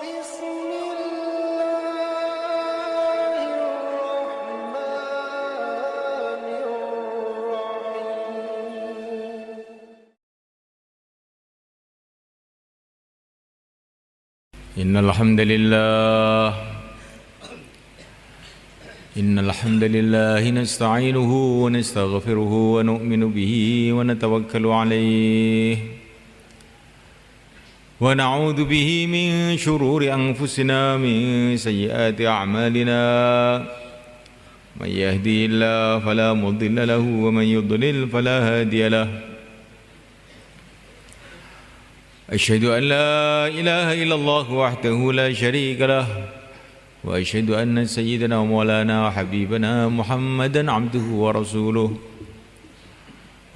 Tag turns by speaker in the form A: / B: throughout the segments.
A: بسم الله الرحمن الرحيم
B: إن الحمد لله نستعينه ونستغفره ونؤمن به ونتوكل عليه ونعوذ به من شرور أنفسنا من سيئات أعمالنا من يهدي الله فلا مضل له ومن يضلل فلا هادي له أشهد أن لا إله إلا الله وحده لا شريك له وأشهد أن سيدنا ومولانا وحبيبنا محمدا عبده ورسوله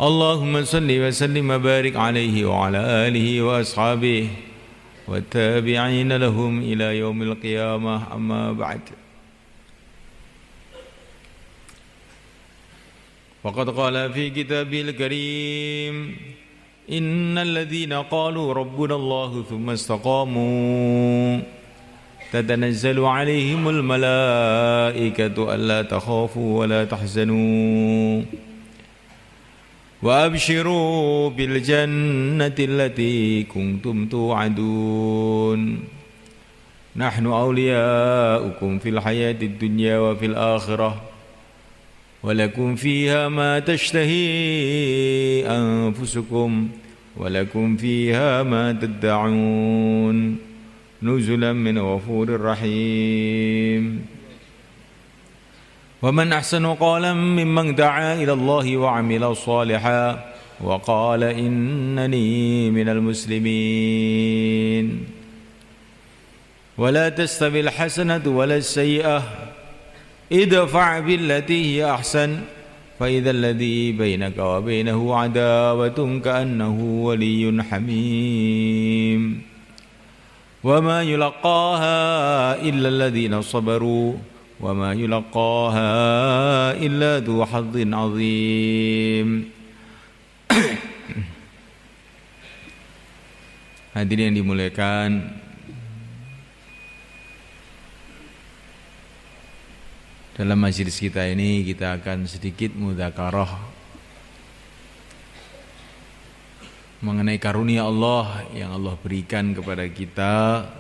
B: اللهم صل وسلم وبارك عليه وعلى آله وأصحابه والتابعين لهم إلى يوم القيامة أما بعد وقد قال في كتابه الكريم إن الذين قالوا ربنا الله ثم استقاموا تتنزل عليهم الملائكة ألا تخافوا ولا تحزنوا وأبشروا بالجنة التي كنتم توعدون نحن أولياؤكم في الحياة الدنيا وفي الآخرة ولكم فيها ما تشتهي أنفسكم ولكم فيها ما تدعون نزلا من غفور رحيم ومن أحسن قولا ممن دعا إلى الله وعمل صالحا وقال إنني من المسلمين ولا تستوي الحسنة ولا السيئة ادفع بالتي هي أحسن فإذا الذي بينك وبينه عداوة كأنه ولي حميم وما يلقاها إلا الذين صبروا وما يلقاها إلا ذو حظ عظيم. Hadirin yang dimuliakan, dalam majelis kita ini kita akan sedikit mudzakarah mengenai karunia Allah yang Allah berikan kepada kita,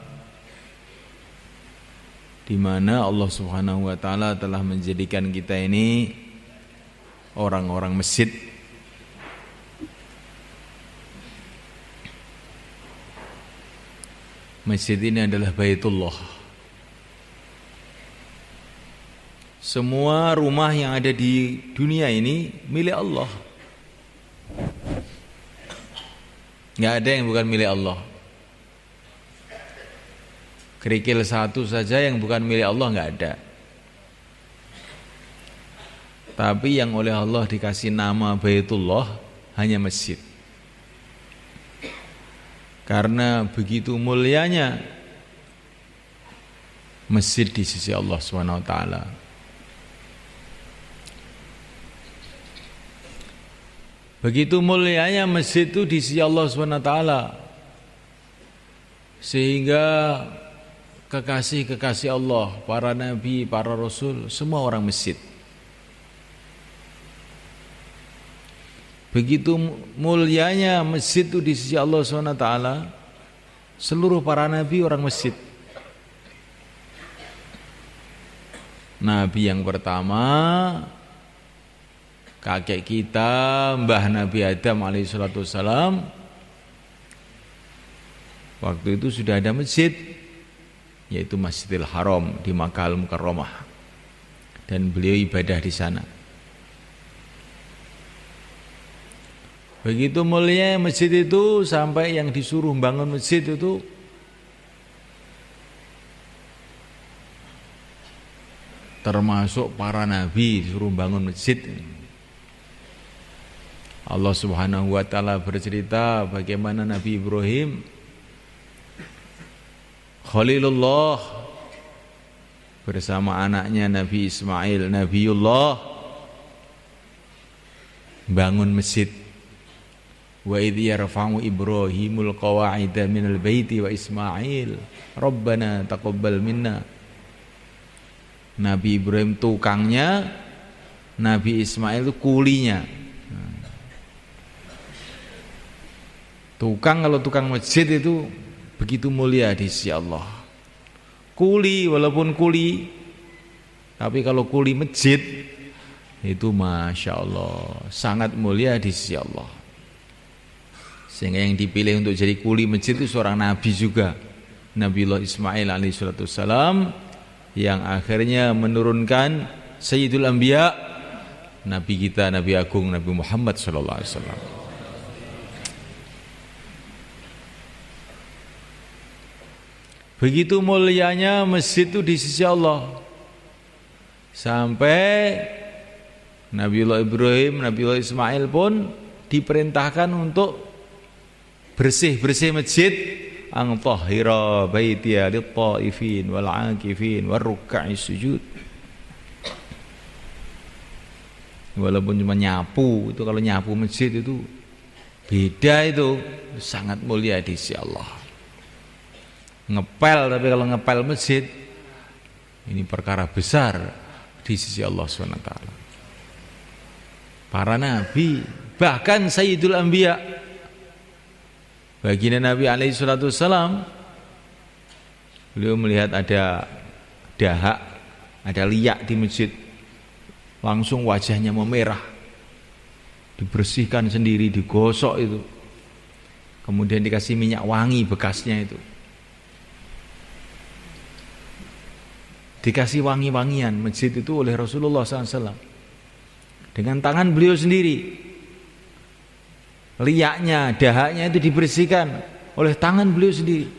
B: di mana Allah Subhanahu wa taala telah menjadikan kita ini orang-orang masjid. Masjid ini adalah Baitullah. Semua rumah yang ada di dunia ini milik Allah. Enggak ada yang bukan milik Allah. Kerikil satu saja yang bukan milik Allah enggak ada. Tapi yang oleh Allah dikasih nama Baitullah hanya masjid. Karena begitu mulianya masjid di sisi Allah Subhanahu wa taala. Begitu mulianya masjid itu di sisi Allah SWT, sehingga kekasih-kekasih Allah, para nabi, para rasul, semua orang masjid. Begitu mulianya masjid itu di sisi Allah SWT, seluruh para nabi orang masjid. Nabi yang pertama, kakek kita, Mbah Nabi Adam alaihissalam, waktu itu sudah ada masjid, yaitu Masjidil Haram di Makkah Al-Mukarramah, dan beliau ibadah di sana. Begitu mulia masjid itu sampai yang disuruh bangun masjid itu termasuk para nabi disuruh bangun masjid. Allah Subhanahu wa taala bercerita bagaimana Nabi Ibrahim Khalilullah bersama anaknya Nabi Ismail Nabiullah bangun masjid Wa idh yarfa'u Ibrahimul qawa'ida minal baiti wa Ismail Rabbana taqabbal minna. Nabi Ibrahim tukangnya, Nabi Ismail itu kulinya. Tukang, kalau tukang masjid itu begitu mulia di sisi Allah. Kuli walaupun kuli, tapi kalau kuli masjid itu Masya Allah sangat mulia di sisi Allah. Sehingga yang dipilih untuk jadi kuli masjid itu seorang nabi juga, Nabiullah Ismail alaihissalam, yang akhirnya menurunkan Sayyidul Anbiya, Nabi kita, Nabi Agung, Nabi Muhammad sallallahu alaihi wasallam. Begitu mulianya masjid itu di sisi Allah, sampai Nabiullah Ibrahim, Nabiullah Ismail pun diperintahkan untuk bersih-bersih masjid, ang tahhira baitiya lit-taifin wal 'akifin war ruk'is sujud. Walaupun cuma nyapu, itu kalau nyapu masjid itu beda, itu sangat mulia di sisi Allah. Ngepel, tapi kalau ngepel masjid ini perkara besar di sisi Allah SWT. Para nabi, bahkan Sayyidul Anbiya, baginda Nabi alaihissalam, beliau melihat ada dahak, ada liak di masjid, langsung wajahnya memerah, dibersihkan sendiri, digosok itu, kemudian dikasih minyak wangi bekasnya itu, dikasih wangi-wangian masjid itu oleh Rasulullah SAW dengan tangan beliau sendiri. Liaknya, dahaknya itu dibersihkan oleh tangan beliau sendiri.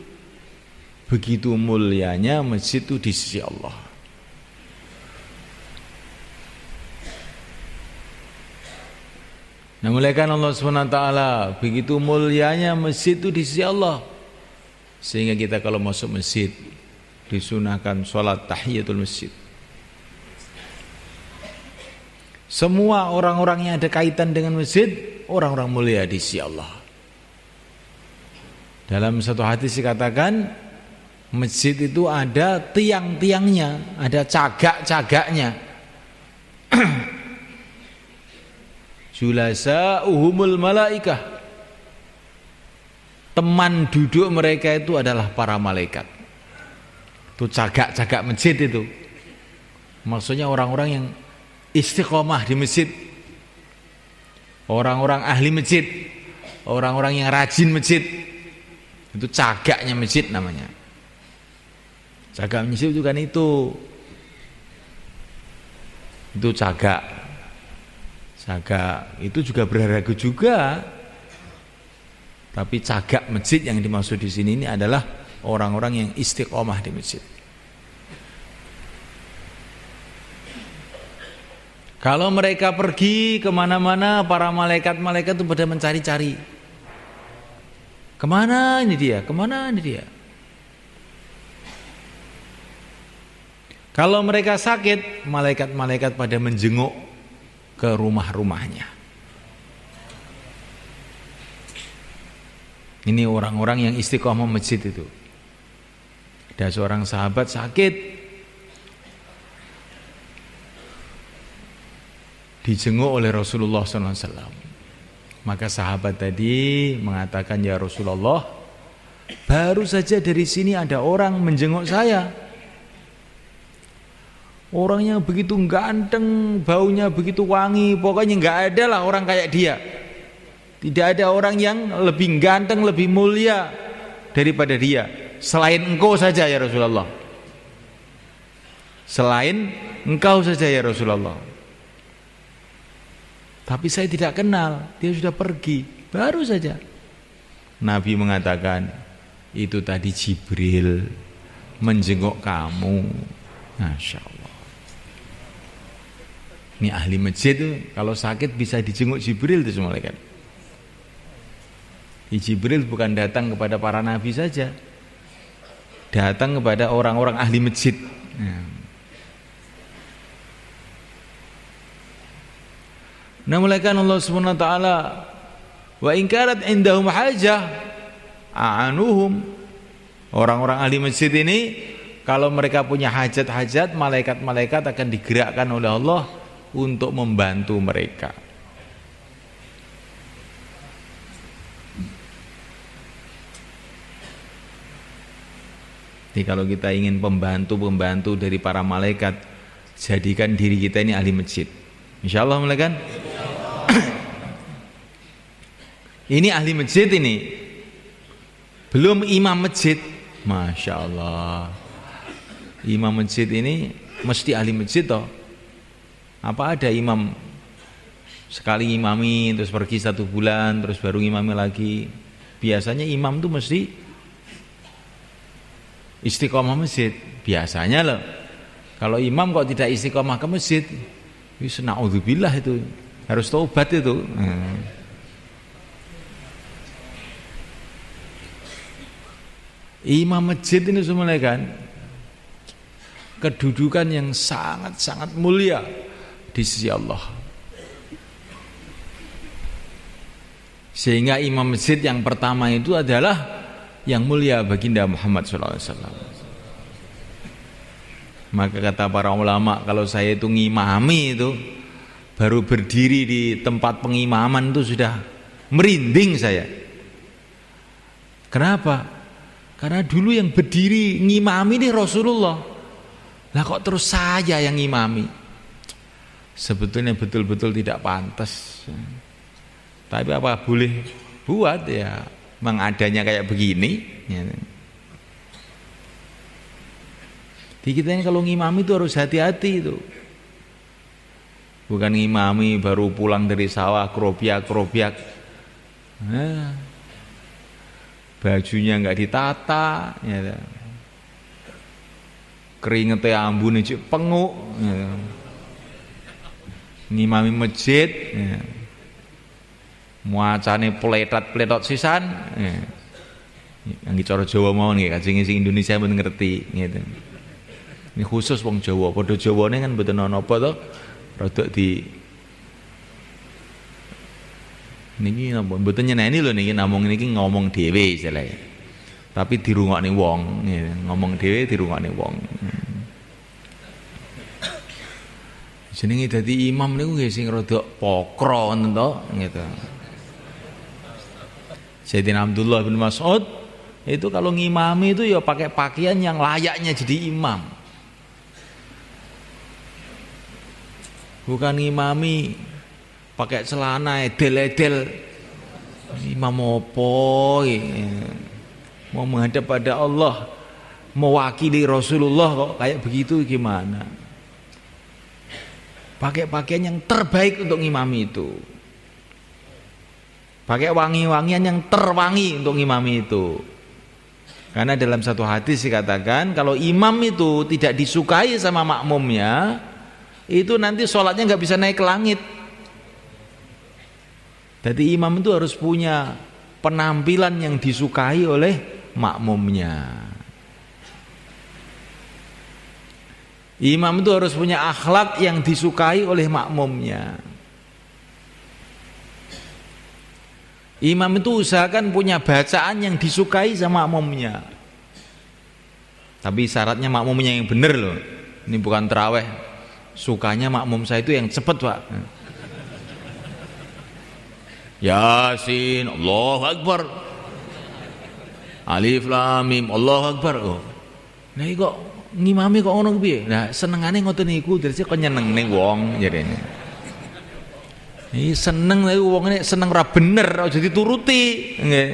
B: Begitu mulianya masjid itu di sisi Allah. Nah, muliakan Allah SWT, begitu mulianya masjid itu di sisi Allah, sehingga kita kalau masuk masjid disunahkan sholat tahiyatul masjid. Semua orang-orang yang ada kaitan dengan masjid orang-orang mulia di sisi Allah. Dalam satu hadis dikatakan masjid itu ada tiang-tiangnya, ada cagak-cagaknya. Julasa'uhumul malaikah. Teman duduk mereka itu adalah para malaikat. Itu cagak-cagak masjid itu. Maksudnya orang-orang yang istiqomah di masjid, orang-orang ahli masjid, orang-orang yang rajin masjid, itu cagaknya masjid namanya. Cagak masjid itu kan itu cagak. Cagak itu juga berharga juga. Tapi cagak masjid yang dimaksud di sini ini adalah orang-orang yang istiqomah di masjid. Kalau mereka pergi kemana-mana, para malaikat-malaikat itu pada mencari-cari. Kemana ini dia? Kemana ini dia? Kalau mereka sakit, malaikat-malaikat pada menjenguk ke rumah-rumahnya. Ini orang-orang yang istiqomah masjid itu. Ada seorang sahabat sakit, dijenguk oleh Rasulullah SAW. Maka sahabat tadi mengatakan, ya Rasulullah, baru saja dari sini ada orang menjenguk saya. Orangnya begitu ganteng, baunya begitu wangi, pokoknya nggak ada lah orang kayak dia. Tidak ada orang yang lebih ganteng, lebih mulia daripada dia, selain engkau saja ya Rasulullah. Selain engkau saja ya Rasulullah. Tapi saya tidak kenal, dia sudah pergi, baru saja. Nabi mengatakan, itu tadi Jibril menjenguk kamu. Masya Allah. Ini ahli masjid tuh, kalau sakit bisa dijenguk Jibril itu semua kan. Jibril bukan datang kepada para nabi saja, datang kepada orang-orang ahli masjid. Nah, mulaikan Allah SWT Wa in kanat indahum hajah a'anuhum. Orang-orang ahli masjid ini kalau mereka punya hajat-hajat, malaikat-malaikat akan digerakkan oleh Allah untuk membantu mereka. Jadi kalau kita ingin pembantu-pembantu dari para malaikat, jadikan diri kita ini ahli masjid. Insyaallah mulai kan? Ini ahli masjid ini. Belum imam masjid. Masya Allah. Imam masjid ini mesti ahli masjid toh. Apa ada imam sekali imami terus pergi 1 bulan terus baru imami lagi? Biasanya imam tuh mesti istiqomah masjid. Biasanya loh. Kalau imam kok tidak istiqomah ke masjid, wis naudzubillah itu. Harus taubat itu. Imam masjid ini semuanya kan kedudukan yang sangat-sangat mulia di sisi Allah. Sehingga imam masjid yang pertama itu adalah yang mulia baginda Muhammad SAW. Maka kata para ulama, kalau saya itu ngimami itu baru berdiri di tempat pengimaman itu sudah merinding saya. Kenapa? Karena dulu yang berdiri ngimami ini Rasulullah. Lah kok terus saya yang ngimami? Sebetulnya betul-betul tidak pantas. Tapi apa boleh buat ya, memang adanya kayak begini ya. Di kita ini kalau ngimami itu harus hati-hati itu. Bukan ngimami baru pulang dari sawah krobiak-krobiak. Nah, bajunya enggak ditata ya. Keringetnya ambune cek penguk ya. Ngimami masjid ya. Muacane pletot sisan ya. Yang cara Jawa mau nggih, sing Indonesia pun ngerti gitu. Ini khusus wong Jawa, padha Jawane kan mboten ana apa to, rada di niki napa mboten nyeneni lho niki namung niki ngomong dhewe istilahnya. Tapi dirungokne wong, ngomong dhewe dirungokne wong. Jenenge dadi imam niku nggih sing rada pokro ngoten to, gitu. Sayyidina Abdullah bin Mas'ud itu kalau ngimami itu ya pakai pakaian yang layaknya jadi imam. Bukan ngimami pakai celana edel-edel. Imam opo mau menghadap pada Allah, mewakili Rasulullah kok kayak begitu gimana? Pakai pakaian yang terbaik untuk ngimami itu. Pakai wangi-wangian yang terwangi untuk ngimami itu. Karena dalam satu hadis dikatakan kalau imam itu tidak disukai sama makmumnya, itu nanti sholatnya nggak bisa naik ke langit. Jadi imam itu harus punya penampilan yang disukai oleh makmumnya. Imam itu harus punya akhlak yang disukai oleh makmumnya. Imam itu usahakan punya bacaan yang disukai sama makmumnya. Tapi syaratnya makmumnya yang benar loh. Ini bukan tarawih. Sukanya makmum saya itu yang cepat, Pak. Yasin, Allahu Akbar. Alif Lam Mim, Allahu Akbar. Oh. Nah iki kok ngimami kok ngono piye? Nah, senengane ngoten niku dadi kok nyenengne wong jarene. Iki seneng lha wong nek seneng ra bener aja dituruti, nggih.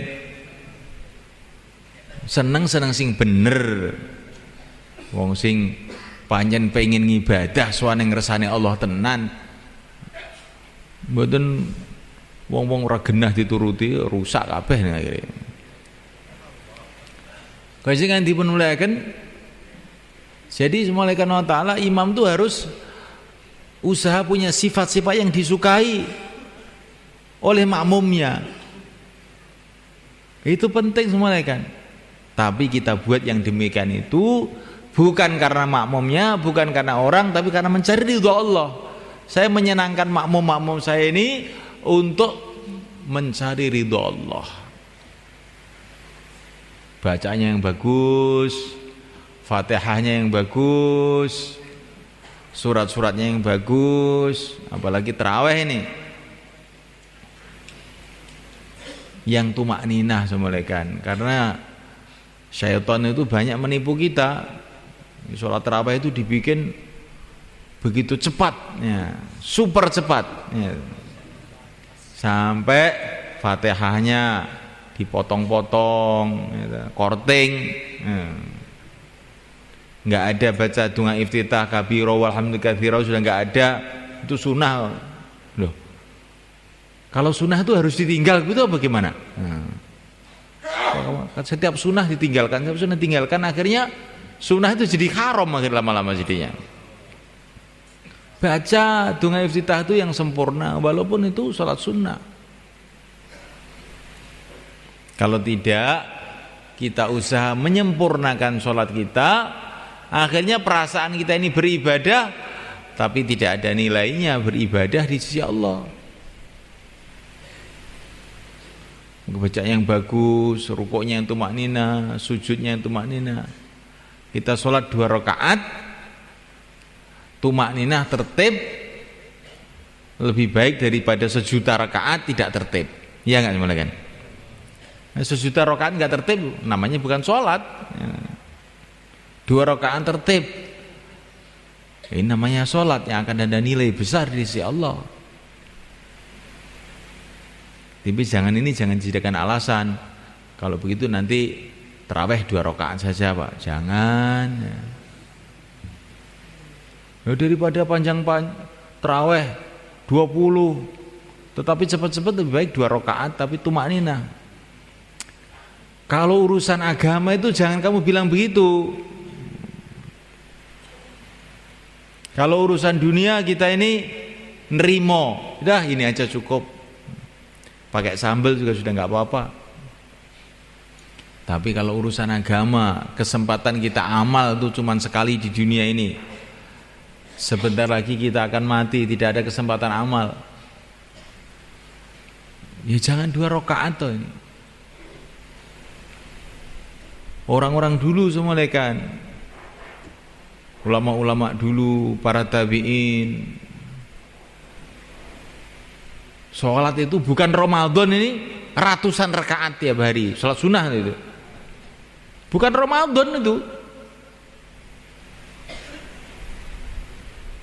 B: Seneng sing bener. Wong sing panjen pengen ngibadah suwane ngersane Allah tenan. Mboten wong-wong ora genah dituruti rusak kabeh akhire. Kasih kan dipun muliakan. Jadi malaikat Allah Ta'ala imam itu harus usaha punya sifat-sifat yang disukai oleh makmumnya. Itu penting semuanya kan. Tapi kita buat yang demikian itu bukan karena makmumnya, bukan karena orang, tapi karena mencari ridha Allah. Saya menyenangkan makmum-makmum saya ini untuk mencari ridho Allah. Bacanya yang bagus, Fatihahnya yang bagus, surat-suratnya yang bagus, apalagi tarawih ini. Yang tumakninah semulaikan, karena syaitan itu banyak menipu kita. Sholat tarawih itu dibikin begitu cepat, ya, super cepat, ya. Sampai Fatihahnya dipotong-potong, ya, korting, ya. Nggak ada baca dunga iftitah kabiro walhamdulillah katsira, sudah nggak ada. Itu sunnah loh. Kalau sunnah itu harus ditinggal gitu bagaimana? Setiap sunnah ditinggalkan, setiap sunnah ditinggalkan, akhirnya sunnah itu jadi haram akhirnya lama-lama jadinya. Baca dunga iftitah itu yang sempurna, walaupun itu sholat sunnah. Kalau tidak, kita usaha menyempurnakan sholat kita, akhirnya perasaan kita ini beribadah, tapi tidak ada nilainya beribadah di sisi Allah. Baca yang bagus, rukuknya yang tumakninah, sujudnya yang tumakninah. Kita sholat 2 rakaat, tumakninah tertib, lebih baik daripada 1.000.000 rakaat tidak tertib. Iya nggak semulakan? 1.000.000 rakaat nggak tertib, namanya bukan sholat. 2 rakaat tertib, ini namanya sholat yang akan ada nilai besar di sisi Allah. Tapi jangan dijadikan alasan. Kalau begitu nanti tarawih 2 rakaat saja Pak. Jangan. Ya, daripada panjang-panjang tarawih 20, tetapi cepat-cepat lebih baik 2 rakaat tapi tumakninah. Kalau urusan agama itu jangan kamu bilang begitu. Kalau urusan dunia kita ini nerimo, udah ini aja cukup. Pakai sambal juga sudah nggak apa-apa. Tapi kalau urusan agama, kesempatan kita amal itu cuma sekali di dunia ini. Sebentar lagi kita akan mati, tidak ada kesempatan amal. Ya jangan 2 rakaat toh ini. Orang-orang dulu semua kan, ulama-ulama dulu, para tabi'in, sholat itu bukan Ramadan ini ratusan rakaat tiap hari, sholat sunnah itu. Bukan Ramadan itu.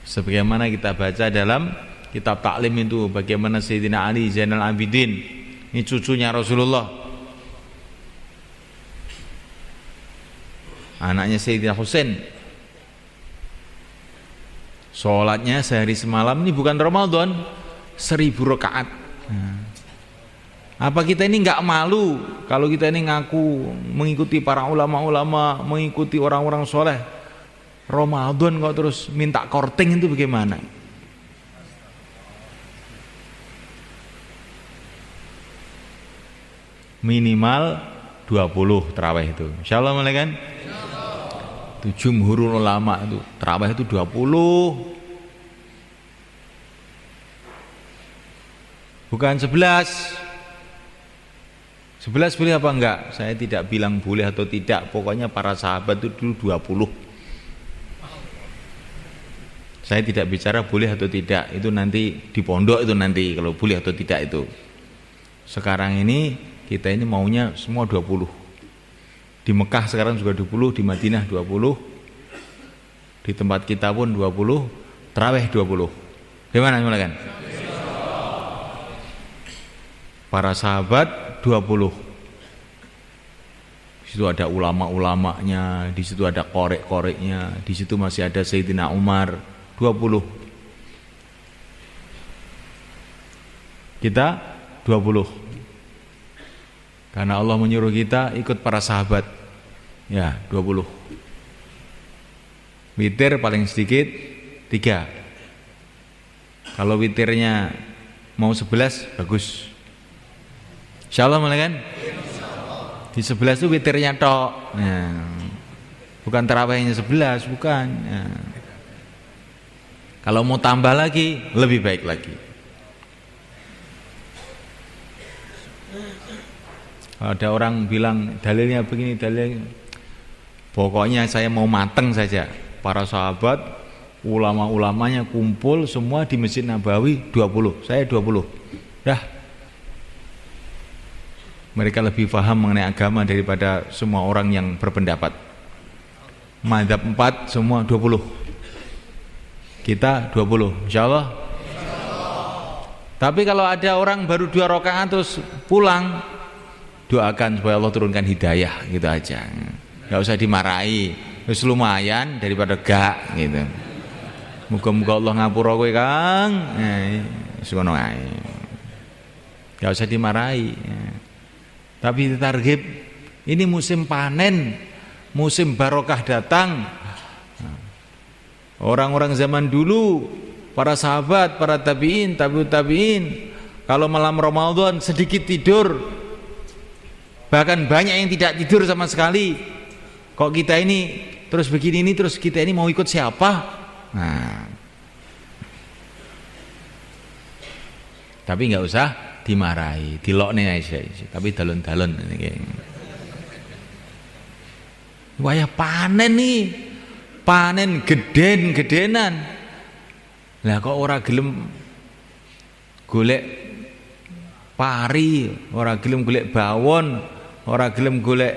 B: Sebagaimana kita baca dalam kitab taklim itu, bagaimana Sayyidina Ali Zainal Abidin, ini cucunya Rasulullah, anaknya Sayyidina Husain, sholatnya sehari semalam ini bukan Ramadan, 1.000 rakaat. Apa kita ini nggak malu kalau kita ini ngaku mengikuti para ulama-ulama, mengikuti orang-orang soleh? Ramadan kok terus minta korting itu bagaimana? Minimal 20 tarawih itu. Insyaallah mulai kan? Itu jumhurul ulama itu tarawih itu 20. Bukan 11 boleh apa enggak? Saya tidak bilang boleh atau tidak. Pokoknya para sahabat itu dulu 20. Saya tidak bicara boleh atau tidak. Itu nanti di pondok itu nanti kalau boleh atau tidak itu. Sekarang ini kita ini maunya semua 20. Di Mekah sekarang juga 20, di Madinah 20. Di tempat kita pun 20, tarawih 20. Gimana silakan? Para sahabat 20. Di situ ada ulama-ulamanya, di situ ada korek-koreknya, di situ masih ada Sayyidina Umar 20. Kita 20. Karena Allah menyuruh kita ikut para sahabat. Ya, 20. Witir paling sedikit 3. Kalau witirnya mau 11 bagus. Insyaallah mulai kan? Di 11 itu witirnya tok. Nah, bukan tarawihnya 11, bukan. Nah. Kalau mau tambah lagi, lebih baik lagi. Ada orang bilang dalilnya begini, dalilnya. Pokoknya saya mau mateng saja. Para sahabat, ulama-ulamanya kumpul semua di Masjid Nabawi 20. Saya 20. Dah. Mereka lebih paham mengenai agama daripada semua orang yang berpendapat. Madzhab 4 semua 20. Kita 20, insyaallah. Tapi kalau ada orang baru 2 rakaat terus pulang, doakan supaya Allah turunkan hidayah, gitu aja. Enggak usah dimarahi. Wis lumayan daripada gak gitu. Muga-muga Allah ngapura kowe, Kang. Wis ngono ae. Enggak usah dimarahi. Tapi ditarghib, ini musim panen, musim barokah datang. Orang-orang zaman dulu, para sahabat, para tabi'in, tabi'ut tabi'in, kalau malam Ramadan sedikit tidur, bahkan banyak yang tidak tidur sama sekali. Kok kita ini terus begini ini, terus kita ini mau ikut siapa? Nah, tapi nggak usah dimarahi, dilokne aja. Tapi dalon-dalon ini. Wayah panen nih, panen gedenan. Lah kok ora gelem golek pari, ora gelem golek bawon, ora gelem golek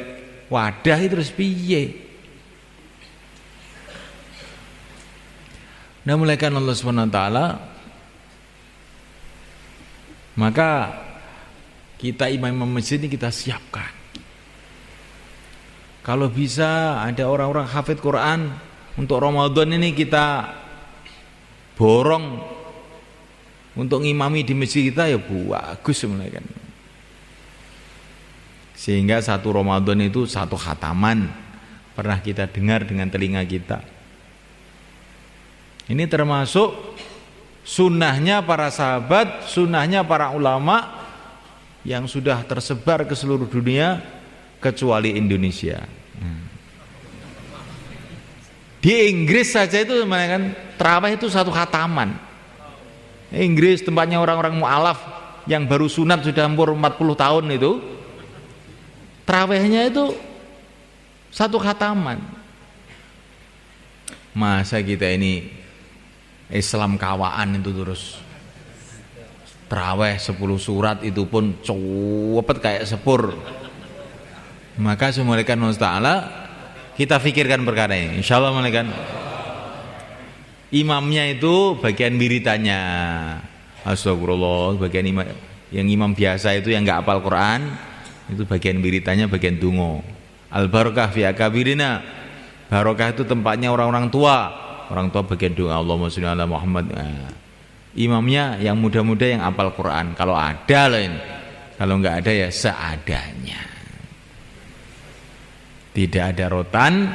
B: wadah, terus piye? Nah, mulaikan Allah Subhanahu wa taala, maka kita imam masjid ini kita siapkan. Kalau bisa ada orang-orang hafid Quran untuk Ramadan ini kita borong untuk ngimami di masjid kita, ya bagus mulaikan. Sehingga satu Ramadan itu satu khataman pernah kita dengar dengan telinga kita. Ini termasuk sunnahnya para sahabat, sunnahnya para ulama yang sudah tersebar ke seluruh dunia kecuali Indonesia. Di Inggris saja itu kan tarawih itu satu khataman. Inggris tempatnya orang-orang mu'alaf yang baru sunat sudah umur 40 tahun itu, tarawihnya itu satu khataman. Masa kita ini Islam kawaan itu terus tarawih 10 surat itu pun cepet kayak sepur. Maka semuanya Allah Ta'ala kita fikirkan perkara ini, insyaallah malaikat. Imamnya itu bagian wiritannya, astagfirullah, bagian imam, yang imam biasa itu yang enggak hafal Quran, itu bagian wiritannya bagian dungo. Al barakah fi akabirina. Barokah itu tempatnya orang-orang tua. Orang tua bagian doa, Allahumma sholli ala Muhammad. Nah, imamnya yang muda-muda yang hafal Quran. Kalau ada lain, kalau enggak ada ya seadanya. Tidak ada rotan,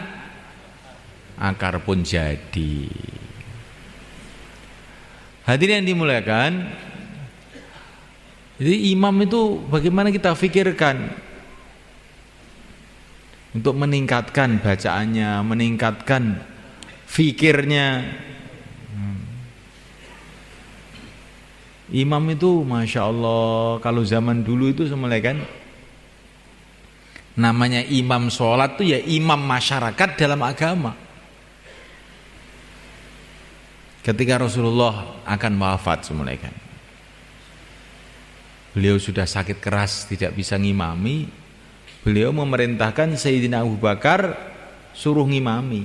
B: akar pun jadi. Hadirin yang dimuliakan, jadi imam itu bagaimana kita fikirkan untuk meningkatkan bacaannya, meningkatkan fikirnya. Imam itu Masya Allah, kalau zaman dulu itu semuanya kan namanya imam sholat itu ya imam masyarakat dalam agama. Ketika Rasulullah akan wafat semuanya kan, beliau sudah sakit keras tidak bisa ngimami, beliau memerintahkan Sayyidina Abu Bakar suruh ngimami.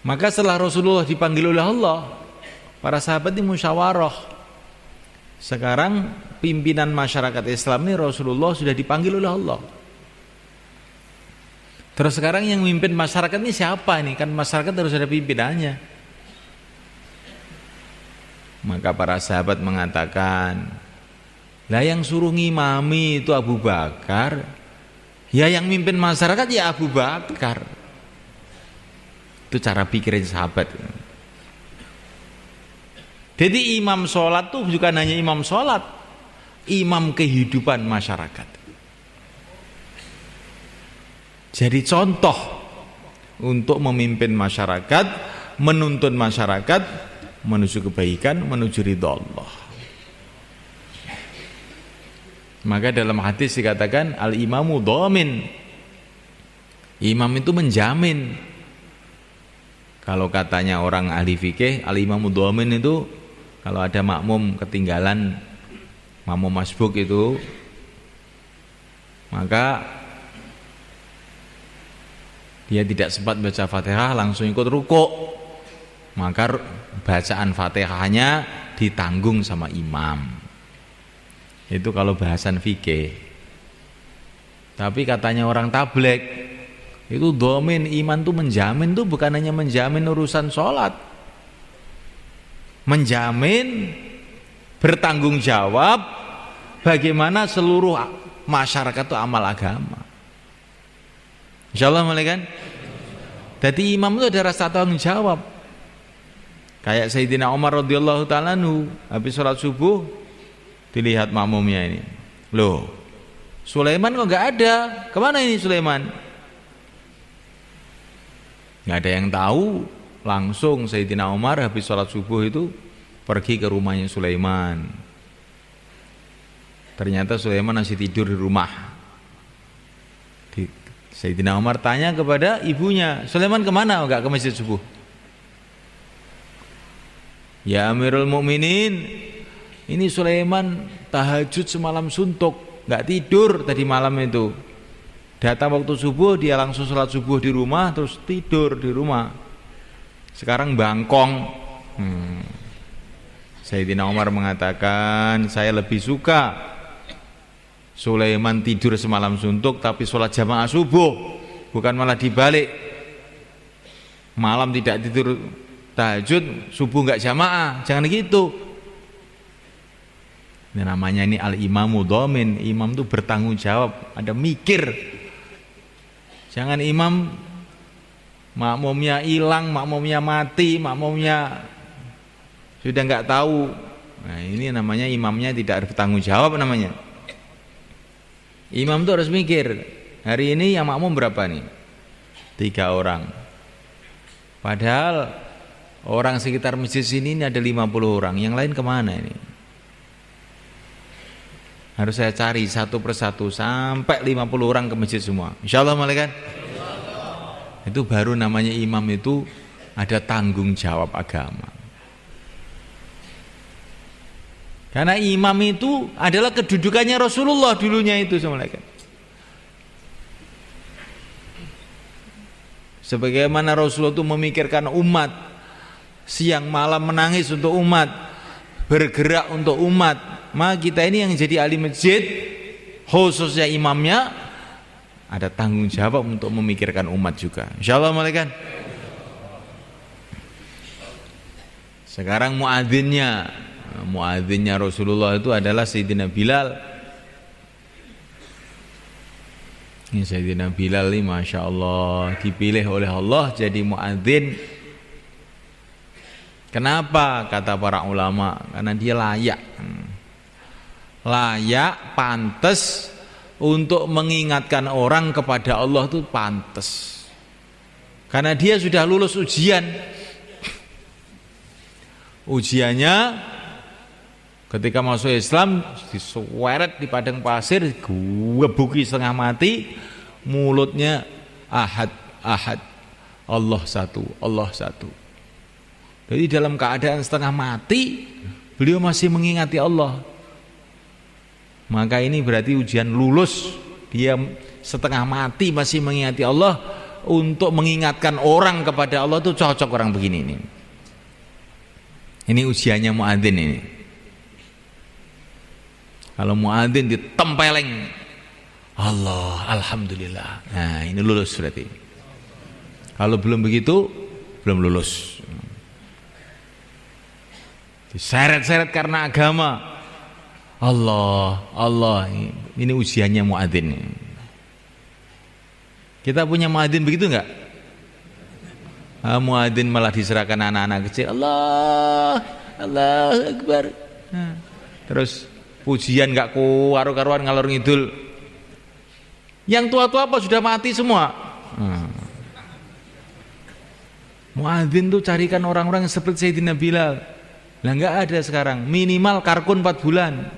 B: Maka setelah Rasulullah dipanggil oleh Allah, para sahabat ini musyawarah. Sekarang pimpinan masyarakat Islam ini Rasulullah sudah dipanggil oleh Allah. Terus sekarang yang memimpin masyarakat ini siapa ini? Kan masyarakat harus ada pimpinannya. Maka para sahabat mengatakan, lah yang suruh ngimami itu Abu Bakar, ya yang mimpin masyarakat ya Abu Bakar. Itu cara pikirin sahabat. Jadi imam sholat itu bukan hanya imam sholat, imam kehidupan masyarakat. Jadi contoh untuk memimpin masyarakat, menuntun masyarakat menuju kebaikan, menuju ridha Allah. Maka dalam hadis dikatakan al-imamu dhamin. Imam itu menjamin. Kalau katanya orang ahli fikih, al-imamu dhamin itu kalau ada makmum ketinggalan, makmum masbuk itu, maka dia tidak sempat baca Fatihah langsung ikut rukuk, maka bacaan Fatihahnya ditanggung sama imam. Itu kalau bahasan fikih. Tapi katanya orang tabligh itu dhamin, iman tuh menjamin tuh bukan hanya menjamin urusan sholat, menjamin bertanggung jawab bagaimana seluruh masyarakat itu amal agama. Insyaallah mulai kan. Jadi imam itu ada rasa tanggung jawab. Kayak Sayyidina Umar radhiyallahu ta'ala anhu habis sholat subuh dilihat makmumnya ini. Loh, Sulaiman kok nggak ada? Kemana ini Sulaiman? Nggak ada yang tahu. Langsung Sayyidina Umar habis sholat subuh itu pergi ke rumahnya Sulaiman. Ternyata Sulaiman masih tidur di rumah. Sayyidina Umar tanya kepada ibunya, Sulaiman kemana? Enggak ke masjid subuh. Ya Amirul Mukminin, ini Sulaiman tahajud semalam suntuk, enggak tidur tadi malam itu. Datang waktu subuh dia langsung sholat subuh di rumah terus tidur di rumah. Sekarang bangkong. Sayyidina Umar mengatakan, saya lebih suka Sulaiman tidur semalam suntuk tapi sholat jamaah subuh, bukan malah dibalik. Malam tidak tidur tahajud, subuh enggak jamaah. Jangan gitu. Ini namanya ini al-imamu dhamin. Imam itu bertanggung jawab, ada mikir. Jangan imam makmumnya hilang, makmumnya mati, makmumnya sudah enggak tahu. Nah, ini namanya imamnya tidak bertanggung jawab namanya. Imam itu harus mikir, hari ini yang makmum berapa nih? 3 orang. Padahal orang sekitar masjid sini ini ada 50 orang, yang lain kemana ini? Harus saya cari satu persatu sampai 50 orang ke masjid semua. Insyaallah malaikat. Itu baru namanya imam itu ada tanggung jawab agama. Karena imam itu adalah kedudukannya Rasulullah dulunya itu malaikat. Sebagaimana Rasulullah itu memikirkan umat, siang malam menangis untuk umat, bergerak untuk umat, maka kita ini yang jadi ahli masjid, khususnya imamnya, ada tanggung jawab untuk memikirkan umat juga. Insyaallah malaikat. Sekarang muadzinnya Rasulullah itu adalah Sayyidina Bilal. Ini Sayyidina Bilal ini Masya Allah dipilih oleh Allah jadi muadzin. Kenapa? Kata para ulama, karena dia layak, pantas untuk mengingatkan orang kepada Allah itu pantas. Karena dia sudah lulus ujian. Ujiannya ketika masuk Islam disuweret di padang pasir, gebuki setengah mati, mulutnya ahad, Allah satu. Jadi dalam keadaan setengah mati, beliau masih mengingati Allah. Maka ini berarti ujian lulus. Dia setengah mati masih mengingati Allah. Untuk mengingatkan orang kepada Allah itu cocok orang begini ini. Ini ujiannya muadzin ini. Kalau muadzin ditempeleng Allah, alhamdulillah. Nah, ini lulus berarti. Kalau belum begitu, belum lulus. Diseret-seret karena agama. Allah, ini ujiannya muadzin. Kita punya muadzin begitu enggak? Muadzin malah diserahkan anak-anak kecil. Allah Akbar. Terus pujian enggak karu-karuan ngalor ngidul. Yang tua-tua apa sudah mati semua. Muadzin tuh carikan orang-orang seperti Sayyidina Bilal. Lah enggak ada sekarang, minimal karkun 4 bulan.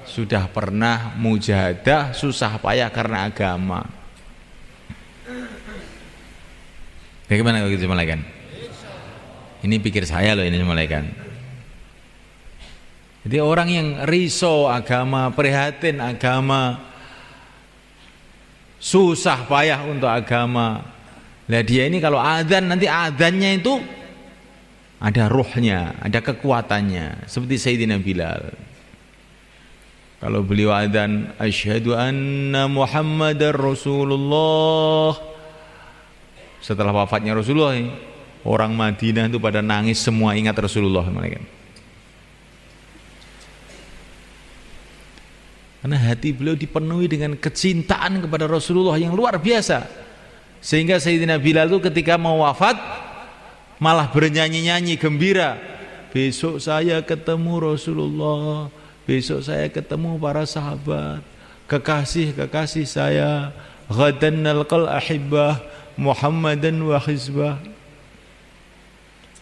B: sudah pernah mujahadah susah payah karena agama. Bagaimana kalau kita mulaikan? Ini pikir saya loh ini mulaikan. Jadi orang yang risau agama, prihatin agama, susah payah untuk agama. Lah dia ini kalau adzan nanti adzannya itu ada ruhnya, ada kekuatannya seperti Sayyidina Bilal. Kalau beliau adzan asyhadu anna Muhammadar Rasulullah, setelah wafatnya Rasulullah ini, orang Madinah itu pada nangis semua ingat Rasulullah mereka. Karena hati beliau dipenuhi dengan kecintaan kepada Rasulullah yang luar biasa. Sehingga Sayyidina Bilal itu ketika mau wafat malah bernyanyi-nyanyi gembira. Besok saya ketemu Rasulullah, besok saya ketemu para sahabat, kekasih-kekasih saya, ghadan nalqal ahibbah Muhammadan wa hizbah.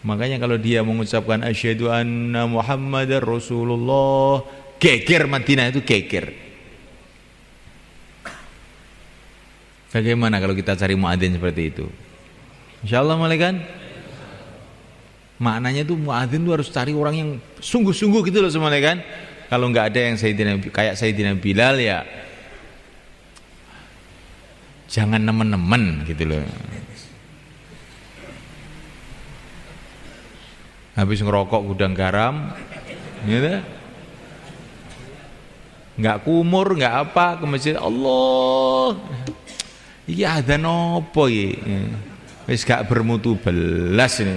B: Makanya kalau dia mengucapkan asyhadu anna Muhammadar Rasulullah, geger Madinah itu geger. Bagaimana kalau kita cari muadzin seperti itu? Insyaallah malaikat. Maknanya itu muadzin itu harus cari orang yang sungguh-sungguh gitu loh semuanya kan. Kalau nggak ada yang kayak Sayyidina Bilal ya jangan nemen-nemen gitu loh. Habis ngerokok gudang garam, gitu. Nggak kumur, nggak apa ke masjid Allah. Iya ada nopo ya. Wis gak bermutu belas ini.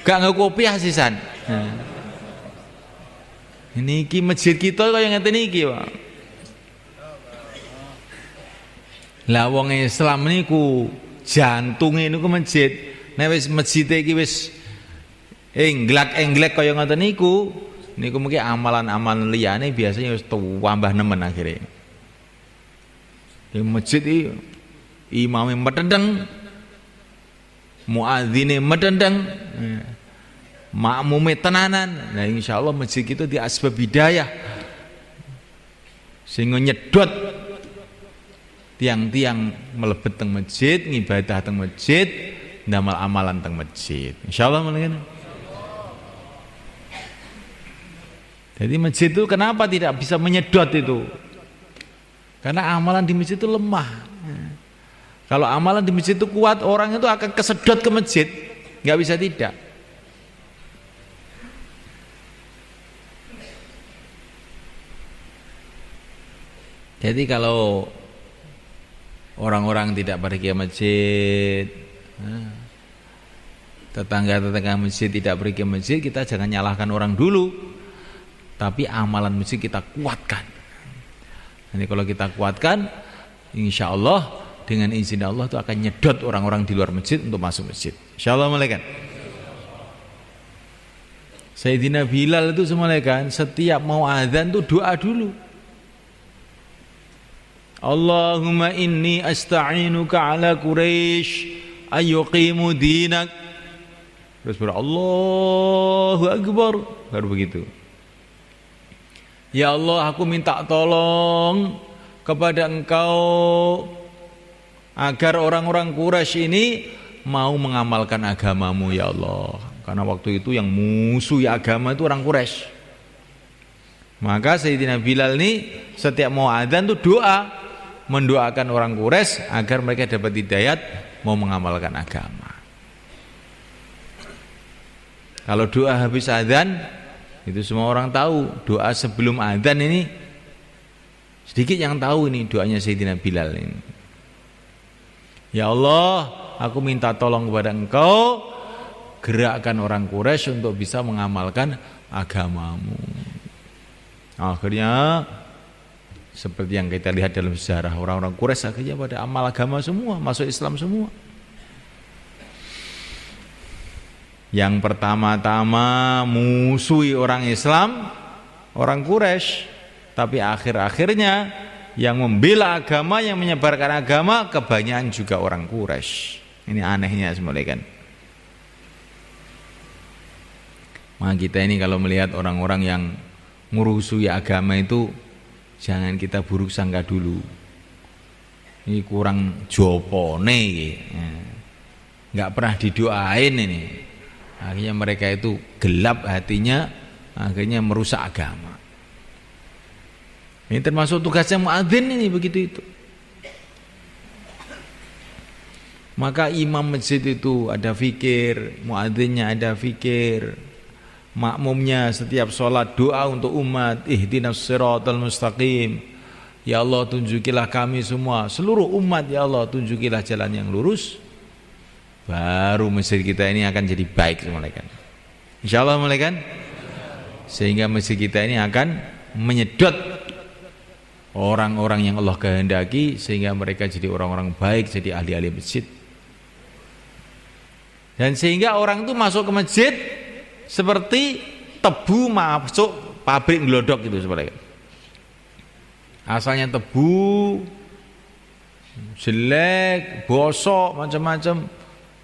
B: Gak ngekopiah sisan. Ini ki masjid kita kaya ngeten iki, Pak. Lah wong Islam niku jantunge niku masjid. Nek wis masjid iki wis engglak-engglek kaya ngoten niku mungkin amalan-amalan liyane biasanya wis tambah nemen akhire. Di masjid iki imame medendeng, muadzine medendeng, makmume tenanan. Nah insyaallah masjid itu di asbab hidayah sehingga nyedot tiang-tiang melebet teng masjid, ngibadah teng masjid, ndamal amalan teng masjid. Insyaallah mungkin. Jadi masjid itu kenapa tidak bisa menyedot itu? Karena amalan di masjid itu lemah. Kalau amalan di masjid itu kuat, orang itu akan kesedot ke masjid, nggak bisa tidak. Jadi kalau orang-orang tidak pergi ke masjid, tetangga-tetangga masjid tidak pergi ke masjid, kita jangan nyalahkan orang dulu, tapi amalan masjid kita kuatkan. Nanti kalau kita kuatkan, insya Allah dengan izin Allah itu akan nyedot orang-orang di luar masjid untuk masuk masjid. Insya Allah malaikat. Sayyidina Bilal itu semalakan setiap mau azan tuh doa dulu. Allahumma inni asta'inuka ala Quraisy ayyuqimu dinak. Terus Allahu Akbar, baru begitu. Ya Allah, aku minta tolong kepada Engkau agar orang-orang Quraisy ini mau mengamalkan agamamu ya Allah. Karena waktu itu yang musuh agama itu orang Quraisy. Maka Sayyidina Bilal ini setiap mau adzan itu doa, mendoakan orang Quraisy agar mereka dapat hidayat mau mengamalkan agama. Kalau doa habis adzan itu semua orang tahu. Doa sebelum adzan ini sedikit yang tahu ini doanya Sayyidina Bilal ini. Ya Allah, aku minta tolong kepada Engkau gerakkan orang Quraisy untuk bisa mengamalkan agamamu. Akhirnya seperti yang kita lihat dalam sejarah, orang-orang Quraisy akhirnya pada amal agama semua, masuk Islam semua. Yang pertama-tama musuhi orang Islam, orang Quraisy, tapi akhir-akhirnya yang membela agama, yang menyebarkan agama kebanyakan juga orang Quraisy. Ini anehnya semuanya kan. Maka kita ini kalau melihat orang-orang yang ngurusui agama itu jangan kita buruk sangka dulu. Ini kurang jopone, nggak pernah didoain ini. Akhirnya mereka itu gelap hatinya, akhirnya merusak agama. Ini termasuk tugasnya muadzin ini begitu itu. Maka imam masjid itu ada fikir, muadzinnya ada fikir, makmumnya setiap sholat doa untuk umat, ihdinas siratal mustaqim. Ya Allah tunjukilah kami semua, seluruh umat ya Allah tunjukilah jalan yang lurus. Baru masjid kita ini akan jadi baik semua kan. Insyaallah mulai kan. Sehingga masjid kita ini akan menyedot orang-orang yang Allah kehendaki sehingga mereka jadi orang-orang baik, jadi ahli-ahli masjid. Dan sehingga orang itu masuk ke masjid seperti tebu masuk pabrik glodok gitu sebenarnya. Asalnya tebu, jelek, bosok, macam-macam,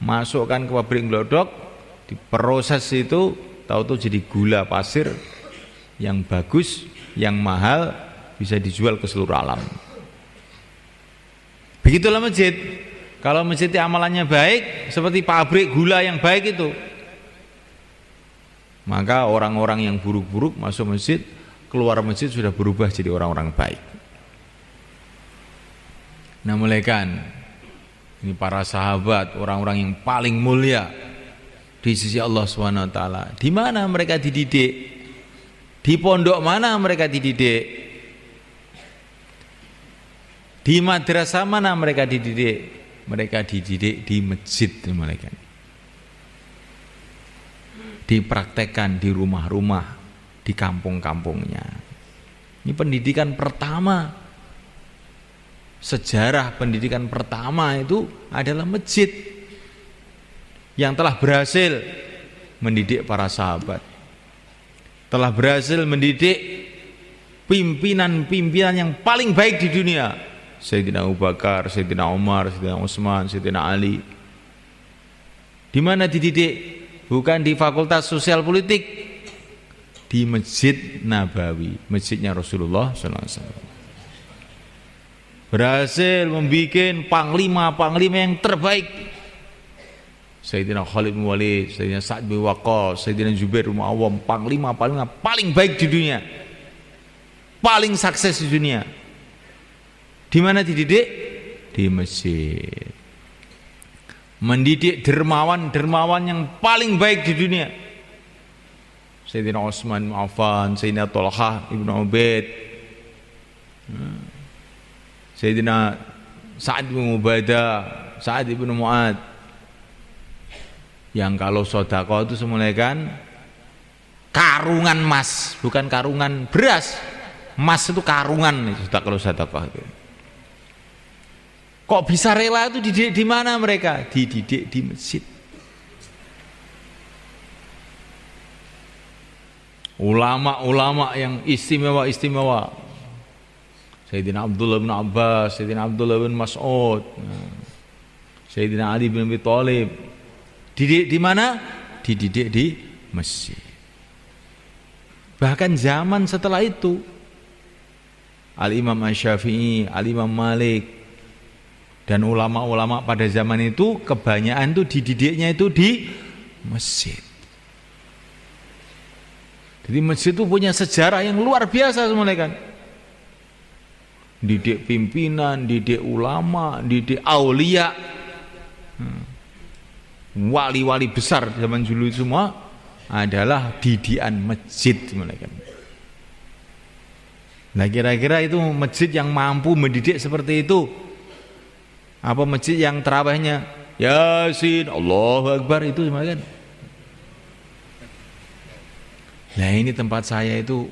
B: masukkan ke pabrik glodok, diproses itu, tahu-tahu jadi gula pasir yang bagus, yang mahal, bisa dijual ke seluruh alam. Begitulah masjid. Kalau masjid amalannya baik, seperti pabrik gula yang baik itu, maka orang-orang yang buruk-buruk masuk masjid, keluar masjid sudah berubah jadi orang-orang baik. Nah mulai kan, ini para sahabat, orang-orang yang paling mulia di sisi Allah SWT. Di mana mereka dididik? Di pondok mana mereka dididik? Di madrasah mana mereka dididik? Mereka dididik di masjid mereka. Dipraktekkan di rumah-rumah, di kampung-kampungnya. Ini pendidikan pertama. Sejarah pendidikan pertama itu adalah masjid yang telah berhasil mendidik para sahabat, telah berhasil mendidik pimpinan-pimpinan yang paling baik di dunia, Sayyidina Abu Bakar, Sayyidina Umar, Sayyidina Utsman, Sayyidina Ali. Di mana dididik? Bukan di Fakultas Sosial Politik, di Masjid Nabawi, masjidnya Rasulullah SAW. Berhasil membuat panglima-panglima yang terbaik. Sayyidina Khalid bin Walid, Sayyidina Sa'ad bin Waqqas, Sayyidina Zubair bin Awam, panglima-panglima paling baik di dunia, paling sukses di dunia. Di mana dididik? Di masjid. Mendidik dermawan-dermawan yang paling baik di dunia. Sayyidina Utsman bin Affan, Sayyidina Thalhah ibn Ubaid, Sayyidina Sa'ad bin Ubadah, Sa'ad bin Mu'ad, yang kalau sedekah itu semulai kan karungan emas, bukan karungan beras. Emas itu karungan itu kalau sedekah itu. Kok bisa rela itu dididik di mana mereka? Dididik di masjid. Ulama-ulama yang istimewa-istimewa. Sayyidina Abdullah bin Abbas, Sayyidina Abdullah bin Mas'ud, Sayyidina Ali bin Abi Thalib. Dididik di mana? Dididik di masjid. Bahkan zaman setelah itu, Al-Imam Asy-Syafi'i, Al-Imam Malik, dan ulama-ulama pada zaman itu kebanyakan itu dididiknya itu di masjid. Jadi masjid itu punya sejarah yang luar biasa semuanya kan. Didik pimpinan, didik ulama, didik aulia, wali-wali besar zaman dulu semua adalah didikan masjid semuanya kan. Nah kira-kira itu masjid yang mampu mendidik seperti itu, apa masjid yang tarawihnya Yasin, Allahu Akbar itu semuanya kan. Nah ini tempat saya itu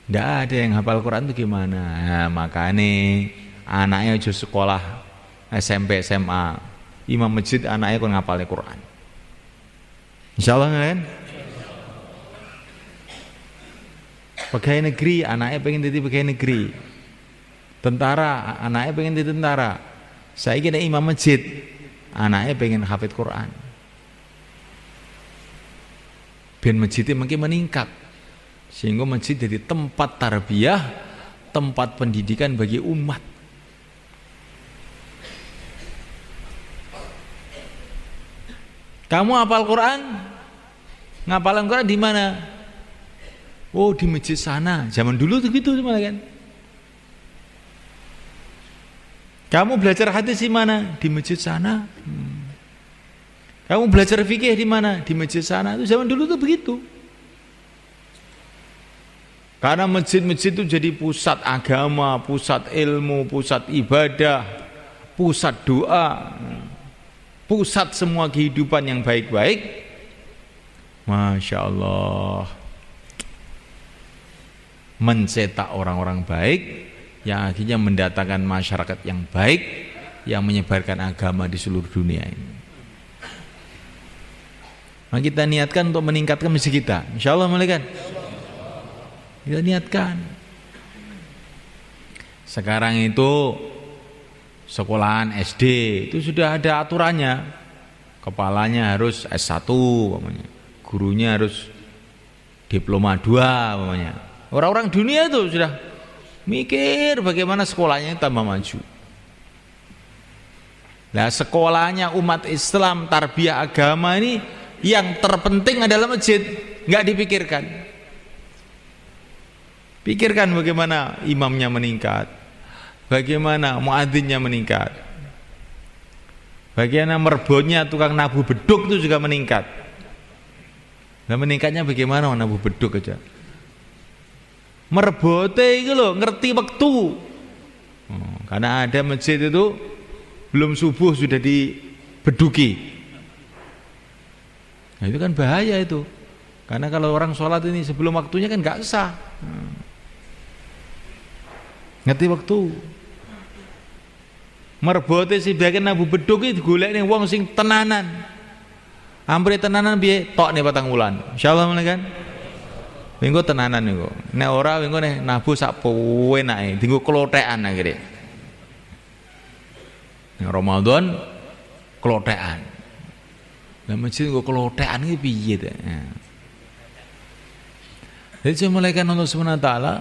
B: tidak ada yang hafal Quran itu gimana? Nah, makanya anaknya aja sekolah SMP SMA, imam masjid anaknya kok ngapalnya Quran. Insyaallah kan? Pegawai negeri anaknya pengen jadi pegawai negeri. Tentara anaknya pengen jadi tentara. Saya kira imam masjid anaknya pengen hafid Quran. ben masjid makin meningkat. Sehingga masjid jadi tempat tarbiyah, tempat pendidikan bagi umat. Kamu hafal Quran? Ngapalin Quran di mana? Oh, di masjid sana. Zaman dulu tuh gitu malah kan. Kamu belajar hadis di mana? Di masjid sana. Kamu belajar fikih di mana? Di masjid sana. Itu zaman dulu tuh begitu. Karena masjid-masjid itu jadi pusat agama, pusat ilmu, pusat ibadah, pusat doa, pusat semua kehidupan yang baik-baik. Masya Allah, mencetak orang-orang baik yang akhirnya mendatangkan masyarakat yang baik, yang menyebarkan agama di seluruh dunia ini. Nah, kita niatkan untuk meningkatkan masjid kita, insya Allah malaikat. Kita niatkan. Sekarang itu sekolahan SD itu sudah ada aturannya. Kepalanya harus S1 namanya. Gurunya harus diploma 2 namanya. Orang-orang dunia itu sudah mikir bagaimana sekolahnya tambah maju. Nah, sekolahnya umat Islam tarbiyah agama ini yang terpenting adalah masjid, nggak dipikirkan. Pikirkan bagaimana imamnya meningkat, bagaimana muadzinnya meningkat, bagaimana merbotnya tukang nabuh beduk itu juga meningkat. Nah, meningkatnya bagaimana nabuh beduk aja? Merbote itu loh, ngerti waktu. Karena ada masjid itu belum subuh sudah dibeduki. Nah, itu kan bahaya itu. Karena kalau orang sholat ini sebelum waktunya kan nggak sah. Ngerti waktu. Merbote si bagian nabu beduk itu golek ning wong sing tenanan. Ampre tenanan piye? Tok nih 4 wulan. Insyaallah meneh kan. Minggu tenanan niku. Nek ora minggu nih nabu sak penake, dienggo klothekan akhire. Nek Ramadan klothekan. Lah masjid nggo klothekan iki piye ta? Jadi saya malaikat Allah Subhanahu wa taala,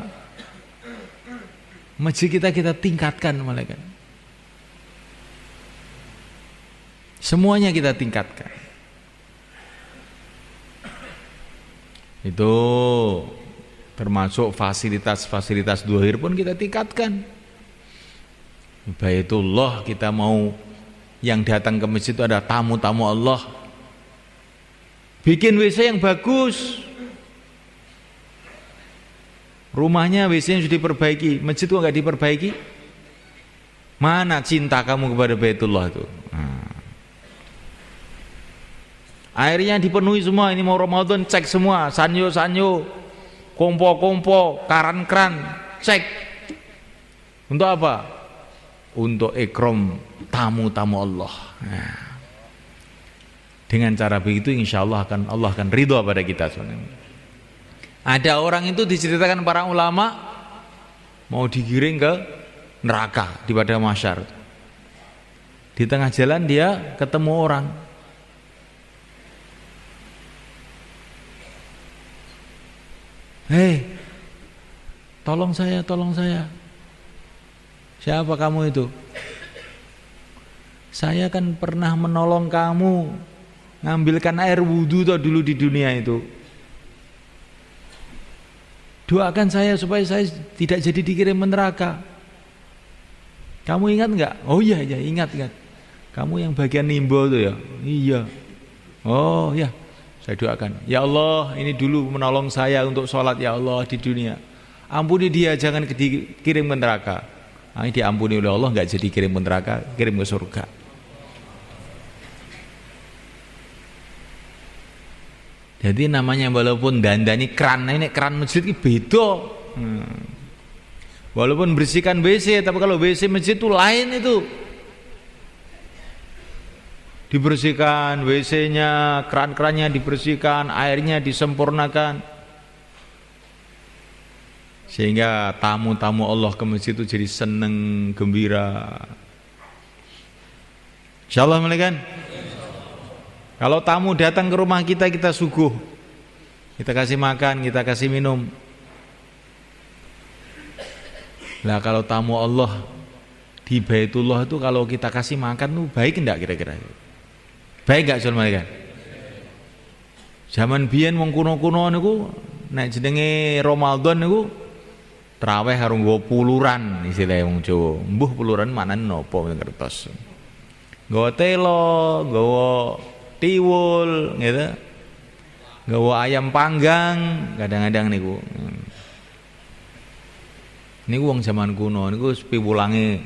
B: masjid kita tingkatkan malaikat. Semuanya kita tingkatkan. Itu termasuk fasilitas-fasilitas zuhir pun kita tingkatkan. Baitullah, kita mau yang datang ke masjid itu ada tamu-tamu Allah. Bikin WC yang bagus. Rumahnya WC-nya sudah diperbaiki, masjid kok nggak diperbaiki? Mana cinta kamu kepada Baitullah itu? Airnya dipenuhi semua, ini mau Ramadan cek semua, sanyo-sanyo, kompo-kompo, karan-keran, cek. Untuk apa? Untuk ikram tamu-tamu Allah. Dengan cara begitu insya Allah akan ridho pada kita. Ada orang itu diceritakan para ulama mau digiring ke neraka di padang mahsyar. Di tengah jalan dia ketemu orang. Hei, tolong saya. Siapa kamu itu? Saya kan pernah menolong kamu ngambilkan air wudhu dulu di dunia itu. Doakan saya supaya saya tidak jadi dikirim ke neraka. Kamu ingat enggak? Oh iya ingat. Kamu yang bagian nimbo itu ya? Iya. Oh ya, saya doakan. Ya Allah, ini dulu menolong saya untuk sholat ya Allah di dunia. Ampuni dia, jangan dikirim ke neraka. Nah, diampuni oleh Allah, enggak jadi kirim ke neraka, kirim ke surga. Jadi namanya walaupun dandani keran, ini keran masjid ini beda. Walaupun bersihkan WC, tapi kalau WC masjid itu lain itu. Dibersihkan WC-nya, keran-kerannya dibersihkan, airnya disempurnakan. Sehingga tamu-tamu Allah ke masjid itu jadi seneng, gembira. Insyaallah malaikat. Kalau tamu datang ke rumah kita suguh Kita kasih makan, kita kasih minum. Lah kalau tamu Allah di Baitullah itu kalau kita kasih makan tuh baik enggak kira-kira? Baik enggak sul mereka? Zaman biyen wong kuno-kuno niku nek jenenge Ramadan niku traweh karo nggo puluran istilahé wong Jawa. Mbuh puluran maknane napa ngertos. Nggawa telo, nggawa tiwul gitu. Nggawa ayam panggang kadang-kadang niku. Niku wong zaman kuno niku piwulange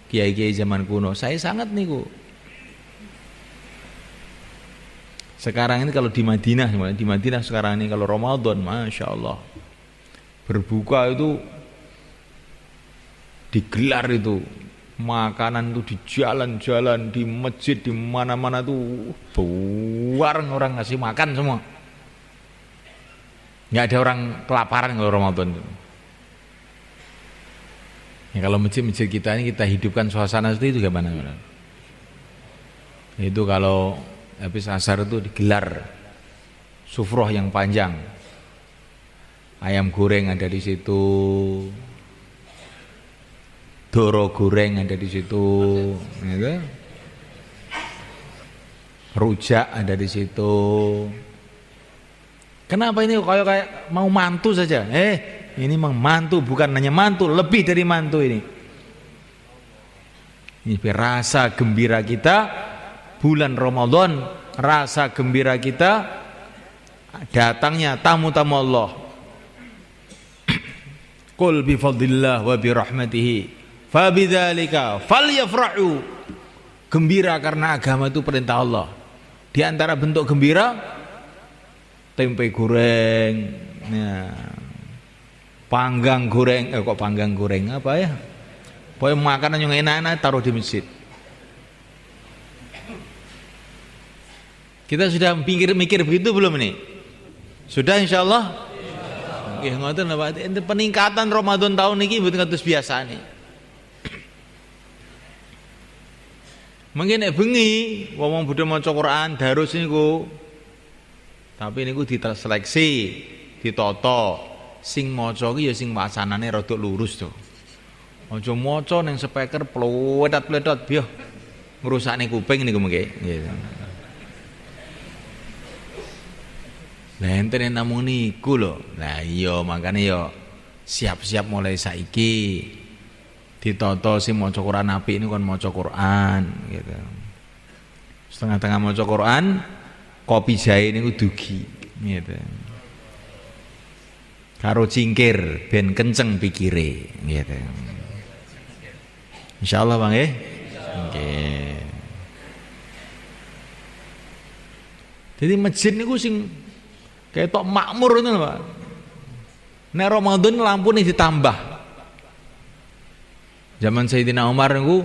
B: kiai-kiai zaman kuno. Saya sangat niku. Sekarang ini kalau di Madinah sekarang ini kalau Ramadan, Masya Allah, berbuka itu digelar itu, makanan itu di jalan-jalan, di masjid, di mana-mana tuh bareng orang ngasih makan semua. Nggak ada orang kelaparan kalau Ramadan itu. Ya, kalau masjid-masjid kita ini kita hidupkan suasana seperti itu gimana? Itu kalau habis asar itu digelar sufroh yang panjang, ayam goreng ada di situ, doro goreng ada di situ, gitu. Rujak ada di situ. Kenapa ini kayak mau mantu saja? Ini memang mantu, bukan hanya mantu, lebih dari mantu ini. Ini rasa gembira kita bulan Ramadan, rasa gembira kita datangnya tamu-tamu Allah. Qul bi fadlillah wa bi rahmatihi fa bidzalika falyafrahu. Gembira karena agama itu perintah Allah. Di antara bentuk gembira tempe goreng, ya. Panggang goreng, kok panggang goreng apa ya? Pokoknya makanan yang enak-enak taruh di masjid. Kita sudah mikir begitu belum ini? Sudah insyaallah? Nggih ngoten lho Pak. Peningkatan Ramadan tahun ini mboten kados biasa nih. Mungkin nek bengi wong bodho maca Quran darus niku. Tapi niku diseleksi, ditata. Sing maca ki ya sing wacanane rada lurus to. Aja maca ning speaker pletot-pletot biyo ngrusakne kuping niku mengke. Nggih. Lah enten namung niku lho. Lah iya makane ya siap-siap mulai saiki. Ditata sing maca Quran apik niku kon maca Quran gitu. Setengah-tengah maca Quran, kopi jahe niku dugi gitu. Karo cingkir ben kenceng pikire gitu. Insyaallah Bang nggih. Nggih. Jadi masjid niku sing ketok makmur ngono lho, Pak. Nek Ramadan lampu nih ditambah. Zaman Sayyidina Umar niku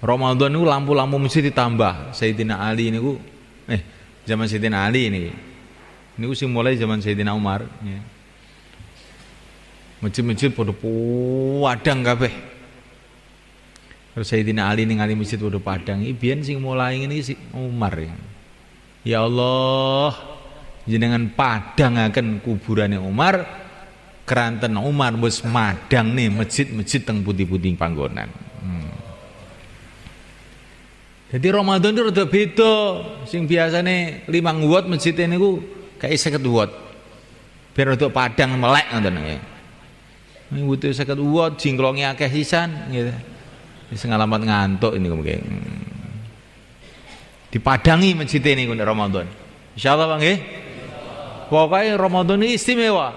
B: Ramadan niku lampu-lampu masjid ditambah. Sayyidina Ali niku zaman Sayyidina Ali niki. Niku sing mulai zaman Sayyidina Umar ya. Masjid-masjid padha padang kabeh. Terus Sayyidina Ali ningali masjid padha padang. Iki biyen sing mulai ngene si Umar ya. Ya Allah, jenengan padangaken kuburane Umar, keranten Umar wis madang nih masjid-masjid teng pundi-pundi panggonan. Jadi Ramadan itu rada beda. Sing biasane 5 watt masjid niku kayak 50 watt. Biar untuk padang melek ngoten nggih. Ini butuh 50 watt jingklonge akeh sisan gitu. Wis ngalamat ngantuk ini mungkin. Dipadangi masjid niku nek Ramadan. Insyaallah Bang nggih. Pokoke Ramadan ini istimewa.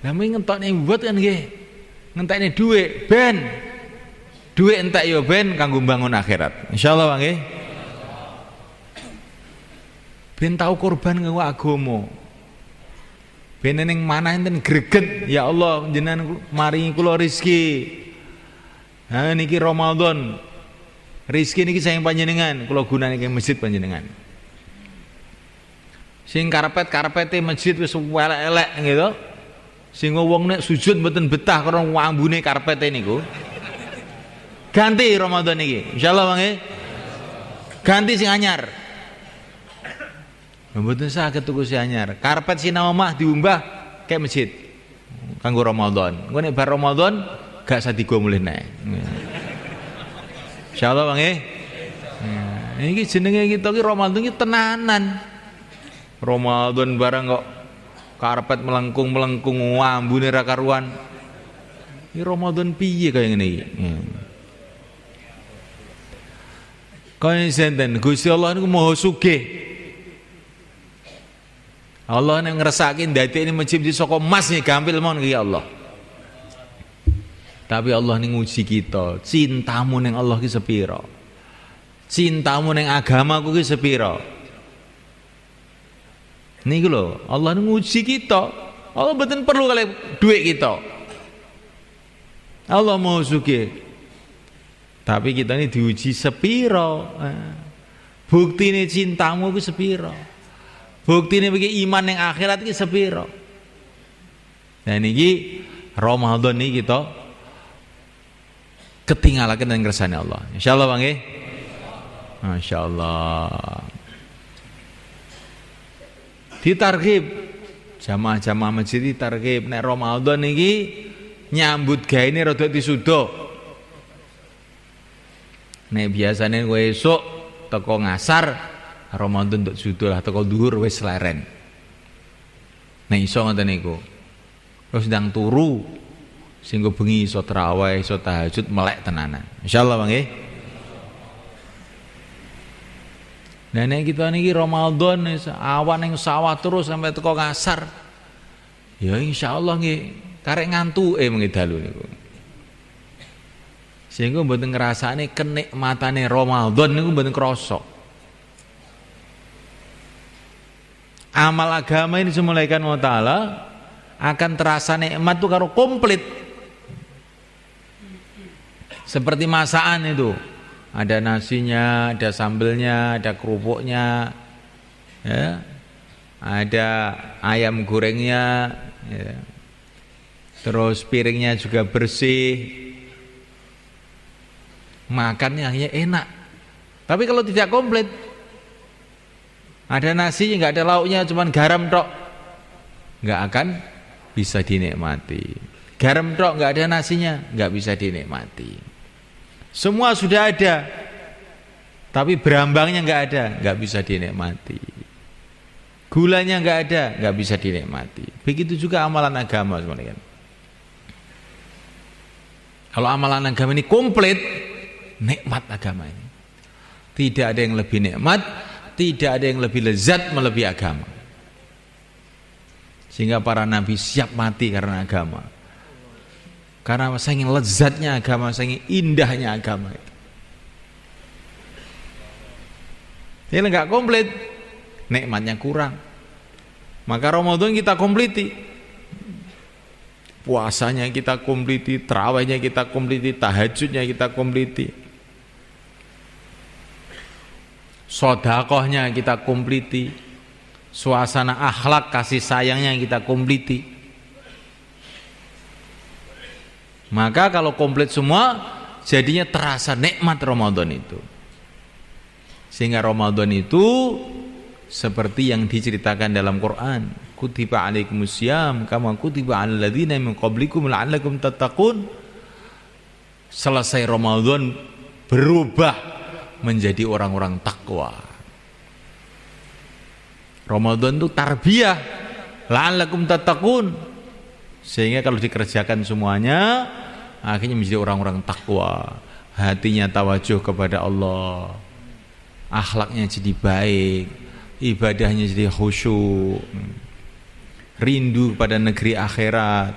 B: Lah mung ngentokne watt kan nggih. Ngentekne dhuwit ben. Dhuwit entek ya ben kanggo bangun akhirat. Insyaallah Bang nggih. Ben tau korban kanggo agama. Ben ning manah enten greget, ya Allah jenengan maringi kula rezeki. Ha niki Ramadan. Rezeki niki sayang panjenengan, kula gunane ing masjid panjenengan. Sing karpet-karpete masjid wis elek-elek gitu. Sing wong nek sujud mboten betah karo ambune karpete niku. Ganti Ramadan niki. Insyaallah Bang nggih. Ganti sing anyar. Mboten saged tuku si anyar. Karpet sinau omah diumbah kayak masjid. Kanggo Ramadan. Engko nek bar Ramadan gak usah digo mulih nek. Insyaallah Bang nggih. Iki jenenge kita ki Ramadan ki tenanan. Ramadan barang kok karpet melengkung ambune ra karuan. Iki Ramadan piye kaya ngene iki? Kaya senten Gusti Allah niku Maha Sugih. Allah nek ngersake ndadekne masjid saka emas nih gampil mon ki Allah. Tapi Allah ning nguji kita, cintamu ning Allah ki sepira? Cintamu ning agamaku ki sepira? Niku lho, Allah ning nguji kita. Allah mboten perlu kali duit kita. Allah mau sugih. Tapi kita ini diuji sepira? Buktine cintamu ki sepira? Buktine iki iman ning akhirat ki sepira? Dan iki Ramadan iki kita ketinggalaken dengan kersane Allah. Insyaallah Bang nggih. Masyaallah. Ditarghib jamaah-jamaah masjid ditarghib nek Ramadan iki nyambut gaene rada disuda. Nek biasane kowe esuk teko ngasar Ramadan untuk suda lah teko dhuwur wis leren. Nek iso ngoten niku. Terus ndang turu sehingga bengi iso tarawih, iso tahajud melek tenanan. Insyaallah Bang nggih. Nah nek kita niki Ramadan awan ning sawah terus sampai teko ngasar. Ya insyaallah nggih karek ngantuke mengi dalu niku. Sehingga mboten ngrasane kenikmatane Ramadan niku mboten krasa. Amal agama ini dimulaikan Allah Ta'ala akan terasa nikmat tuh karo komplit. Seperti masakan itu, ada nasinya, ada sambelnya, ada kerupuknya, ya, ada ayam gorengnya, ya. Terus piringnya juga bersih, makannya hanya enak. Tapi kalau tidak komplit, ada nasinya nggak ada lauknya, cuman garam tok, nggak akan bisa dinikmati. Garam tok nggak ada nasinya, nggak bisa dinikmati. Semua sudah ada, tapi berambangnya nggak ada, nggak bisa dinikmati. Gulanya nggak ada, nggak bisa dinikmati. Begitu juga amalan agama, teman-teman. Kalau amalan agama ini komplit, nikmat agama ini. Tidak ada yang lebih nikmat, tidak ada yang lebih lezat melebihi agama. Sehingga para nabi siap mati karena agama. Karena saking lezatnya agama, saking indahnya agama itu. Ini enggak komplit, nikmatnya kurang. Maka Ramadan kita kompliti. Puasanya kita kompliti, tarawihnya kita kompliti, tahajudnya kita kompliti. Sedekahnya kita kompliti. Suasana akhlak kasih sayangnya kita kompliti. Maka kalau komplit semua jadinya terasa nikmat Ramadan itu. Sehingga Ramadan itu seperti yang diceritakan dalam Quran, kutiba alaikumusiyam kama kutiba alal ladzina min qablikum la'allakum tattaqun. Selesai Ramadan berubah menjadi orang-orang takwa. Ramadan itu tarbiyah la'allakum tattaqun. Sehingga kalau dikerjakan semuanya akhirnya menjadi orang-orang takwa, hatinya tawajuh kepada Allah, akhlaknya jadi baik, ibadahnya jadi khusyuk, rindu pada negeri akhirat.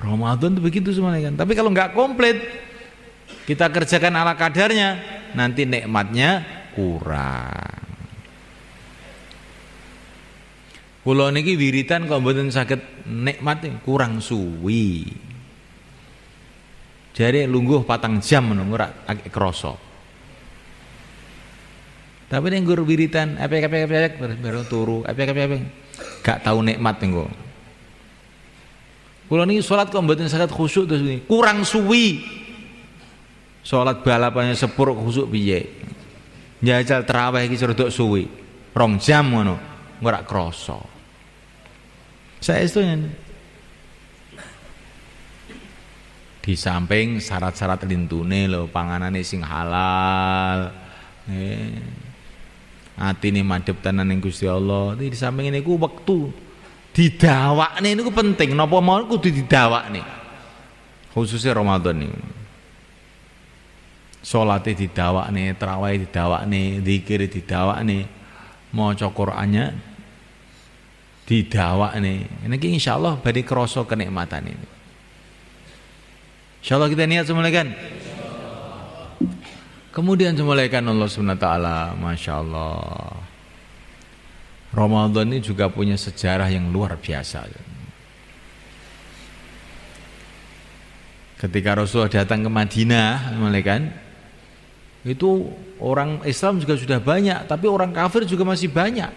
B: Ramadan itu begitu semuanya kan. Tapi kalau nggak komplit, kita kerjakan ala kadarnya, nanti nikmatnya kurang. Kula niki wiritan kok mboten saged nikmat kurang suwi. Jare lungguh 4 jam ngono ora krasa. Tapi nek nggur wiritan epek-epek baru turu, epek-epek gak tahu nikmat engko. Kula niki salat kok mboten saged khusyuk terus ini, kurang suwi. Salat balapannya sepur khusyuk piye? Njajal tarawih iki rada suwi. 2 jam ngono, ora krasa. Saestu di samping syarat-syarat lintune lho, panganane sing halal. Atine madhep tenan ning Gusti Allah. Di samping niku wektu didawakne niku penting. Napa mawon kudu didawakne. Khususnya Ramadan niku. Salate didawakne, traweh didawakne, zikir didawakne, maca Qur'annya didawakne. Niki insyaallah badhe krasa kenikmatan ini. Insyaallah kita niat semula kan. Kemudian semulaikan Allah SWT, Masya Allah. Ramadan ini juga punya sejarah yang luar biasa. Ketika Rasulullah datang ke Madinah, semulaikan, itu orang Islam juga sudah banyak, tapi orang kafir juga masih banyak.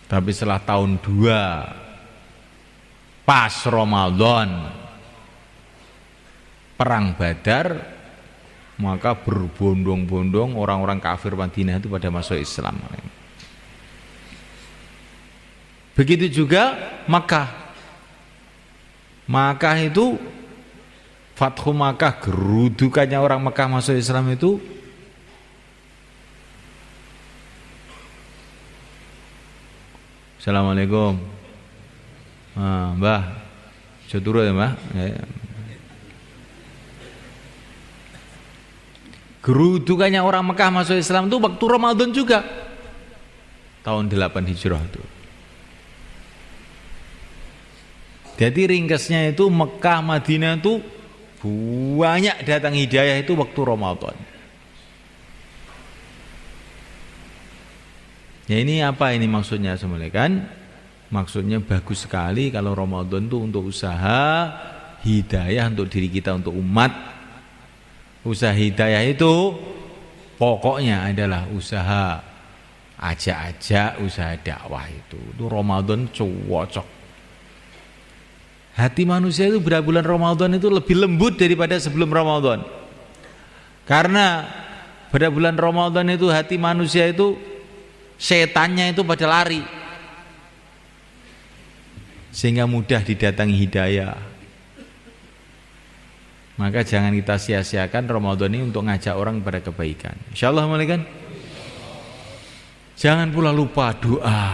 B: Tapi setelah tahun 2, pas Ramadan, Perang Badar, maka berbondong-bondong orang-orang kafir Madinah itu pada masuk Islam. Begitu juga Makkah. Makkah itu Fathu Makkah, gerudukannya orang Makkah masuk Islam itu Assalamualaikum. Mbah. Joturo ya, Mbah. Gerudukannya orang Mekah masuk Islam itu waktu Ramadan juga. Tahun 8 Hijrah itu. Jadi ringkasnya itu Mekah Madinah itu banyak datang hidayah itu waktu Ramadan. Ya ini apa ini maksudnya semuanya kan? Maksudnya bagus sekali kalau Ramadan itu untuk usaha hidayah untuk diri kita, untuk umat. Usaha hidayah itu pokoknya adalah usaha ajak-ajak, usaha dakwah itu. Itu Ramadan cocok. Hati manusia itu pada bulan Ramadan itu lebih lembut daripada sebelum Ramadan. Karena pada bulan Ramadan itu hati manusia itu setannya itu pada lari. Sehingga mudah didatangi hidayah. Maka jangan kita sia-siakan Ramadan ini untuk ngajak orang pada kebaikan. Insyaallah kan? Jangan pula lupa doa,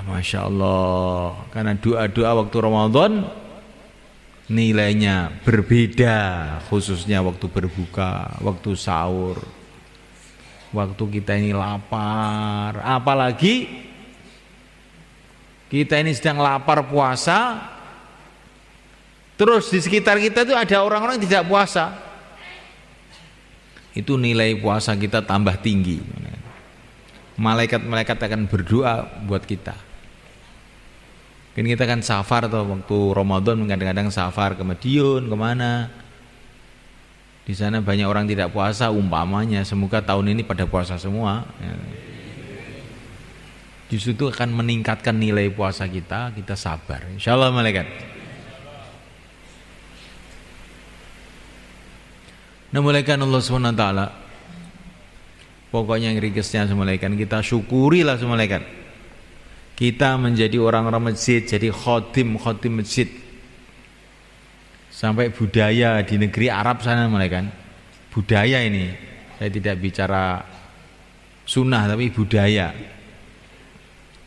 B: Masya Allah. Karena doa-doa waktu Ramadan nilainya berbeda, khususnya waktu berbuka, waktu sahur, waktu kita ini lapar. Apalagi kita ini sedang lapar puasa, terus di sekitar kita itu ada orang-orang yang tidak puasa. Itu nilai puasa kita tambah tinggi. Malaikat-malaikat akan berdoa buat kita. Mungkin kita kan safar atau waktu Ramadan kadang-kadang safar ke Madiun, kemana. Di sana banyak orang tidak puasa umpamanya. Semoga tahun ini pada puasa semua. Justru itu akan meningkatkan nilai puasa kita sabar. Insyaallah malaikat. Nah mulaikan Allah SWT, pokoknya yang rigesnya semulaikan kita syukurilah semulaikan. Kita menjadi orang-orang masjid, jadi khotim masjid. Sampai budaya di negeri Arab sana mulaikan. Budaya ini, saya tidak bicara sunnah tapi budaya.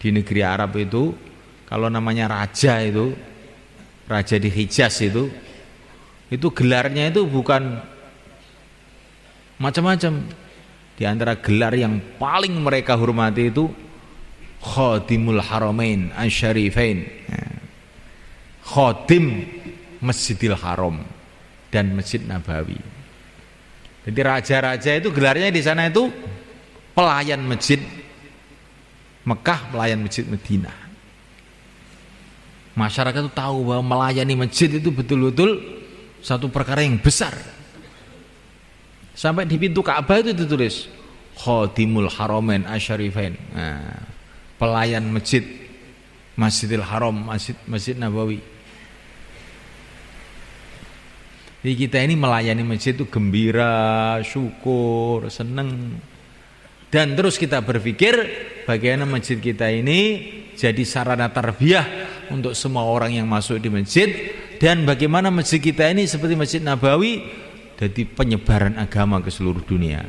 B: Di negeri Arab itu, kalau namanya raja itu, raja di Hijaz itu gelarnya itu bukan macam-macam. Di antara gelar yang paling mereka hormati itu Khatimul Haramain Asy-Syarifain. Khatim Masjidil Haram dan Masjid Nabawi. Jadi raja-raja itu gelarnya di sana itu pelayan masjid Mekah, pelayan masjid Madinah. Masyarakat itu tahu bahwa melayani masjid itu betul-betul satu perkara yang besar. Sampai di pintu Ka'bah itu ditulis Khatimul Haramain Asy-Syarifain. Pelayan masjid Masjidil Haram, Masjid Nabawi. Jadi kita ini melayani masjid itu gembira, syukur, seneng. Dan terus kita berpikir bagaimana masjid kita ini jadi sarana tarbiyah untuk semua orang yang masuk di masjid, dan bagaimana masjid kita ini seperti Masjid Nabawi jadi penyebaran agama ke seluruh dunia.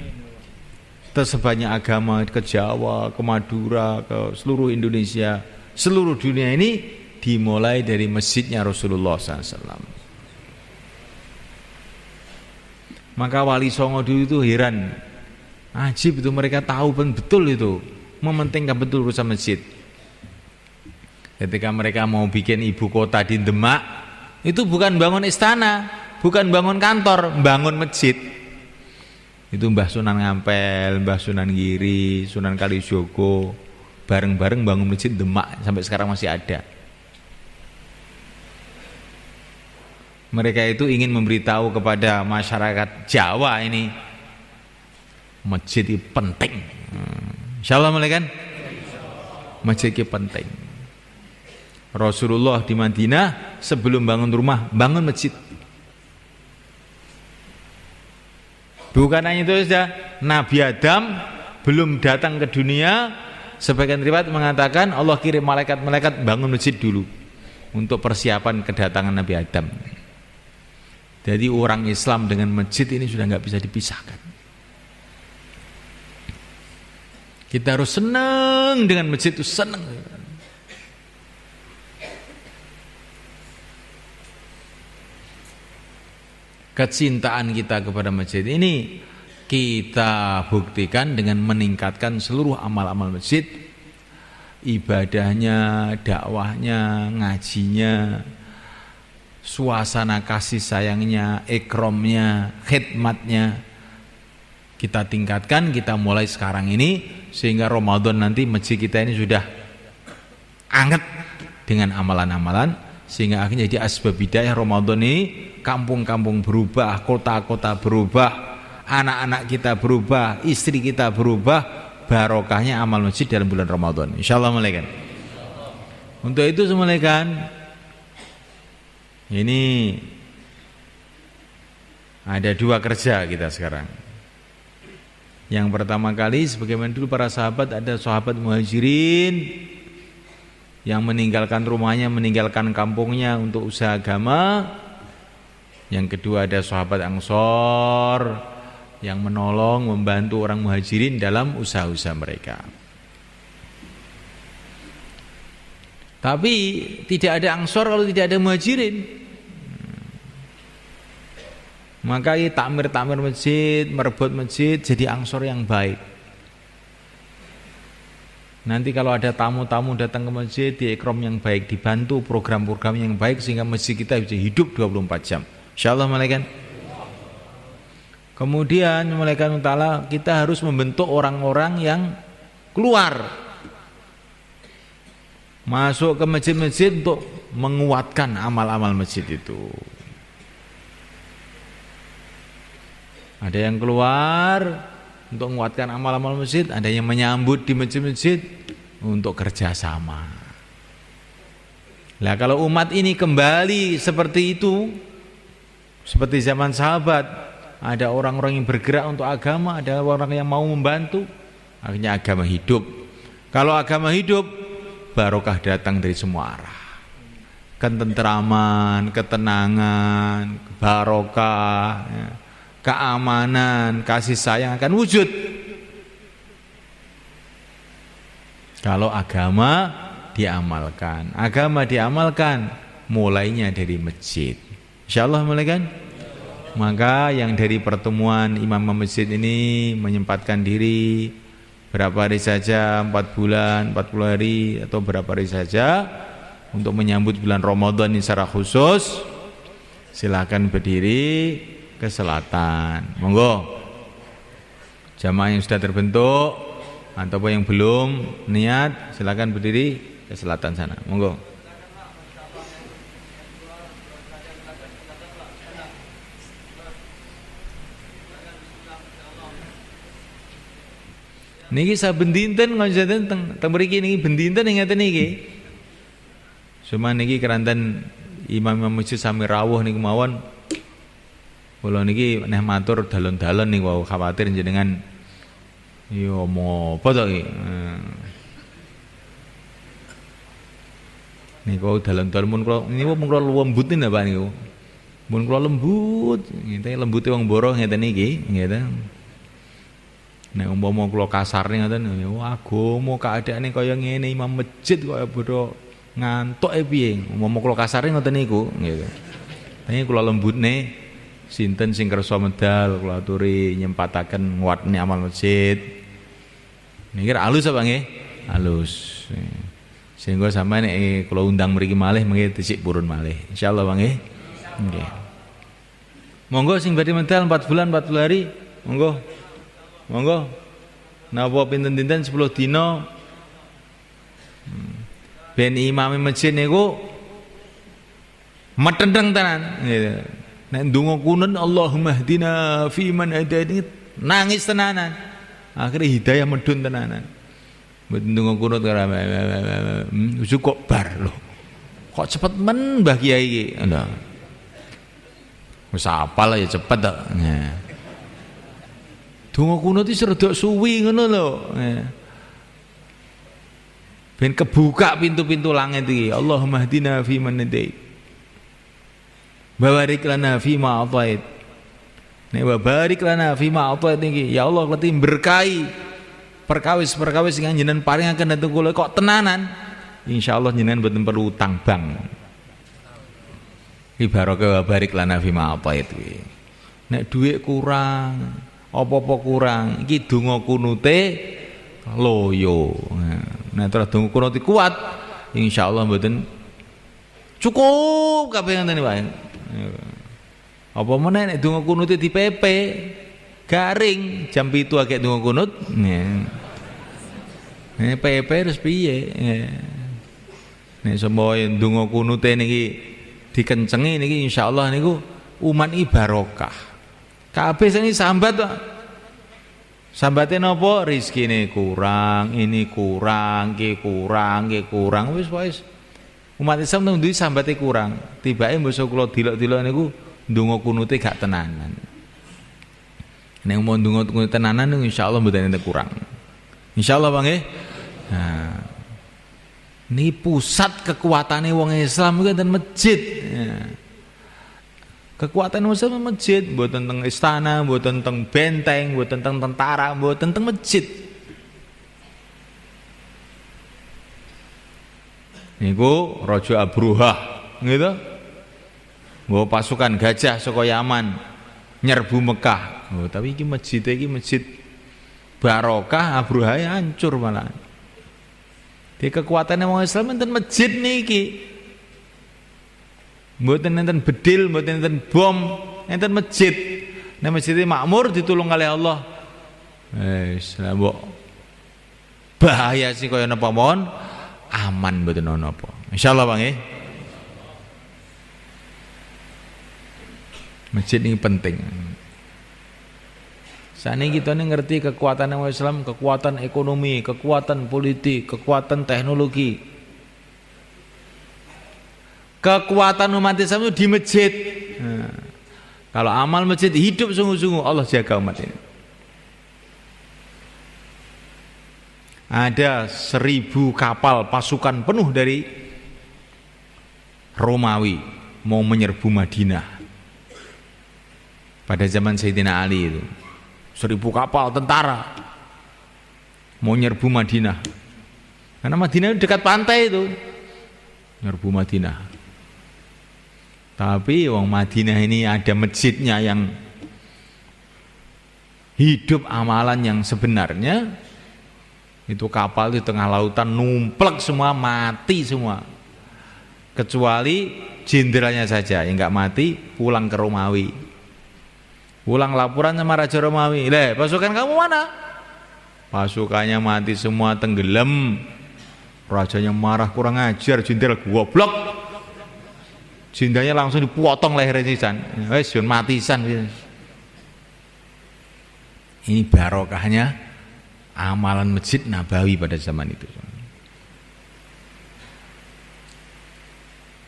B: Tersebarnya agama ke Jawa, ke Madura, ke seluruh Indonesia, seluruh dunia ini dimulai dari masjidnya Rasulullah SAW. Maka Wali Songo dulu itu heran, ajib itu mereka tahu betul itu, mementingkan betul urusan masjid. Ketika mereka mau bikin ibu kota di Demak, itu bukan bangun istana, bukan bangun kantor, bangun masjid. Itu Mbah Sunan Ngampel, Mbah Sunan Giri, Sunan Kalijogo bareng-bareng bangun masjid Demak, sampai sekarang masih ada. Mereka itu ingin memberitahu kepada masyarakat Jawa ini masjid itu penting. Insyaallah mulai kan? Masjid itu penting. Rasulullah di Madinah sebelum bangun rumah, bangun masjid. Bukan hanya itu saja, Nabi Adam belum datang ke dunia, sebagian riwayat mengatakan Allah kirim malaikat-malaikat bangun masjid dulu untuk persiapan kedatangan Nabi Adam. Jadi orang Islam dengan masjid ini sudah nggak bisa dipisahkan. Kita harus senang dengan masjid itu, senang. Kecintaan kita kepada masjid ini kita buktikan dengan meningkatkan seluruh amal-amal masjid, ibadahnya, dakwahnya, ngajinya, suasana kasih sayangnya, ikromnya, khidmatnya kita tingkatkan, kita mulai sekarang ini, sehingga Ramadan nanti masjid kita ini sudah anget dengan amalan-amalan, sehingga akhirnya jadi asbab hidayah Ramadan ini. Kampung-kampung berubah, kota-kota berubah, anak-anak kita berubah, istri kita berubah, barokahnya amal masjid dalam bulan Ramadan. Insyaallah mulaikan. Untuk itu semulaikan, ini ada dua kerja kita sekarang. Yang pertama kali, sebagaimana dulu para sahabat, ada sahabat muhajirin yang meninggalkan rumahnya, meninggalkan kampungnya untuk usaha agama. Yang kedua ada sahabat Ansor yang menolong, membantu orang muhajirin dalam usaha-usaha mereka. Tapi tidak ada Ansor kalau tidak ada muhajirin. Maka takmir-takmir masjid, merebut masjid, jadi Ansor yang baik. Nanti kalau ada tamu-tamu datang ke masjid, di ikram yang baik, dibantu program-program yang baik, sehingga masjid kita bisa hidup 24 jam. Insyaallah malaikat. Kemudian malaikat ta'ala, kita harus membentuk orang-orang yang keluar masuk ke masjid-masjid untuk menguatkan amal-amal masjid itu. Ada yang keluar untuk menguatkan amal-amal masjid, ada yang menyambut di masjid-masjid untuk kerjasama. Nah kalau umat ini kembali seperti itu, seperti zaman sahabat, ada orang-orang yang bergerak untuk agama, ada orang yang mau membantu, akhirnya agama hidup. Kalau agama hidup, barokah datang dari semua arah. Ketentraman, ketenangan, barokah, keamanan, kasih sayang akan wujud. Kalau agama diamalkan, mulainya dari masjid. Insyaallah mulai kan? Maka yang dari pertemuan imam masjid ini menyempatkan diri berapa hari saja, 4 bulan, 40 hari atau berapa hari saja untuk menyambut bulan Ramadan ini secara khusus, silakan berdiri ke selatan. Monggo. Jamaah yang sudah terbentuk ataupun yang belum niat, silakan berdiri ke selatan sana. Monggo. Niki saben dinten ngajaten teng mriki niki ben dinten ngaten niki. Cuma niki keranten imam-imam masjid sami rawuh niku mawon. Kula niki neh matur dalon-dalon niku wau khawatir jenengan Yo mau apa to iki? Niku dalan-dalan mun kula niku mun kula lembut napa Pak niku. Mun kula lembut, ngene lembute wong Boro ngeten iki, ngeten. Nek umpama kula kasarne ngoten, yo agama keadaane kaya ngene imam masjid kaya bodho ngantuk piye. Umpama kula kasarne ngoten niku, gitu. Tapi kula lembutne sinten sing kersa medal kula aturi nyempataken nguatne amal masjid. Niki halus apa nggih? Halus. Sehingga sampeyan nek kula undang mriki malih mengki dhisik purun malih. Insyaallah Bang nggih. Nggih. Monggo sing badhe medal 4 bulan 40 hari, monggo. Monggo. Napa pinten-pinten 10 dina. Ben imam masjid niku metendeng tenan. Nek ndonga kunun Allahumma hdina fi man hadayt nangis tenanan. Akhirnya hidayah medun tenanan. Ndonga kunut karo kok bar lho. Kok cepet men Mbah Kiai iki. Lho. Wis apal ya cepet tok. Nah. Donga kunut iki rada suwi ngono lho. Ben kebuka pintu-pintu langit iki. Allahumma hdina fi man hadayt. Barik lana fi ma atait. Nek barik lana fi ma atait niki. Ya Allah leti berkahi perkawis-perkawis sing jenengan paringaken dhateng kula kok tenanan. Insyaallah jenengan mboten perlu utang bank. Ki barokah barik lana fi ma atait kuwi. Nek dhuwit kurang, apa-apa kurang, iki donga kunute loyo. Nah, terus donga kunut kuat, insyaallah mboten cukup kabeh ngoten wae. Apa meneh nek donga kunute dipepe garing jam 7 agek donga kunut. Nek pepe terus piye? Nek semboya donga kunute niki dikencengi niki insyaallah niku umat iki barokah. Kabeh sing sambat kok. Sambate napa? Rezekine kurang, ini kurang, ki kurang, ki kurang. Wis umat Islam nang duwe sambate kurang. Tibake mbasa kula dilok-dilok niku ndonga kunute gak tenanan. Nek mau ndonga kunute tenanan niku insyaallah mboten enten kurang. Insyaallah Bang nggih. Nah. Ini pusat kekuatane wong Islam iku enten masjid. Kekuatan Muslim masjid, mboten teng istana, mboten teng benteng, mboten teng tentara, mboten teng masjid. Niku Raja Abruhah, gitu. Nggawa pasukan gajah saka Yaman nyerbu Mekah. Oh, tapi iki masjid barokah, Abruhah hancur malah. Di kekuatannya wong Islam enten masjid niki. Mboten enten bedil, mboten enten bom, enten masjid. Nek masjid makmur ditulung oleh Allah. Wis lah mbok bahaya sih kaya napa mawon aman mboten ana apa. Insyaallah Bang nggih. Masjid ini penting. Sakniki kita ngerti kekuatan Islam, kekuatan ekonomi, kekuatan politik, kekuatan teknologi. Kekuatan umat Islam itu di masjid. Nah, kalau amal masjid hidup sungguh-sungguh Allah jaga umat ini. Ada 1000 kapal pasukan penuh dari Romawi mau menyerbu Madinah pada zaman Sayyidina Ali itu. 1000 kapal tentara mau nyerbu Madinah karena Madinah dekat pantai itu, nyerbu Madinah. Tapi wong Madinah ini ada masjidnya yang hidup amalan yang sebenarnya. Itu kapal di tengah lautan numplek semua, mati semua. Kecuali jenderalnya saja yang enggak mati, pulang ke Romawi. Pulang laporan sama Raja Romawi. Pasukan kamu mana? Pasukannya mati semua, tenggelam. Rajanya marah, kurang ajar, jenderal goblok. Jindanya langsung dipotong lehernya sisan. Wes mati sisan. Ini barokahnya amalan Masjid Nabawi pada zaman itu.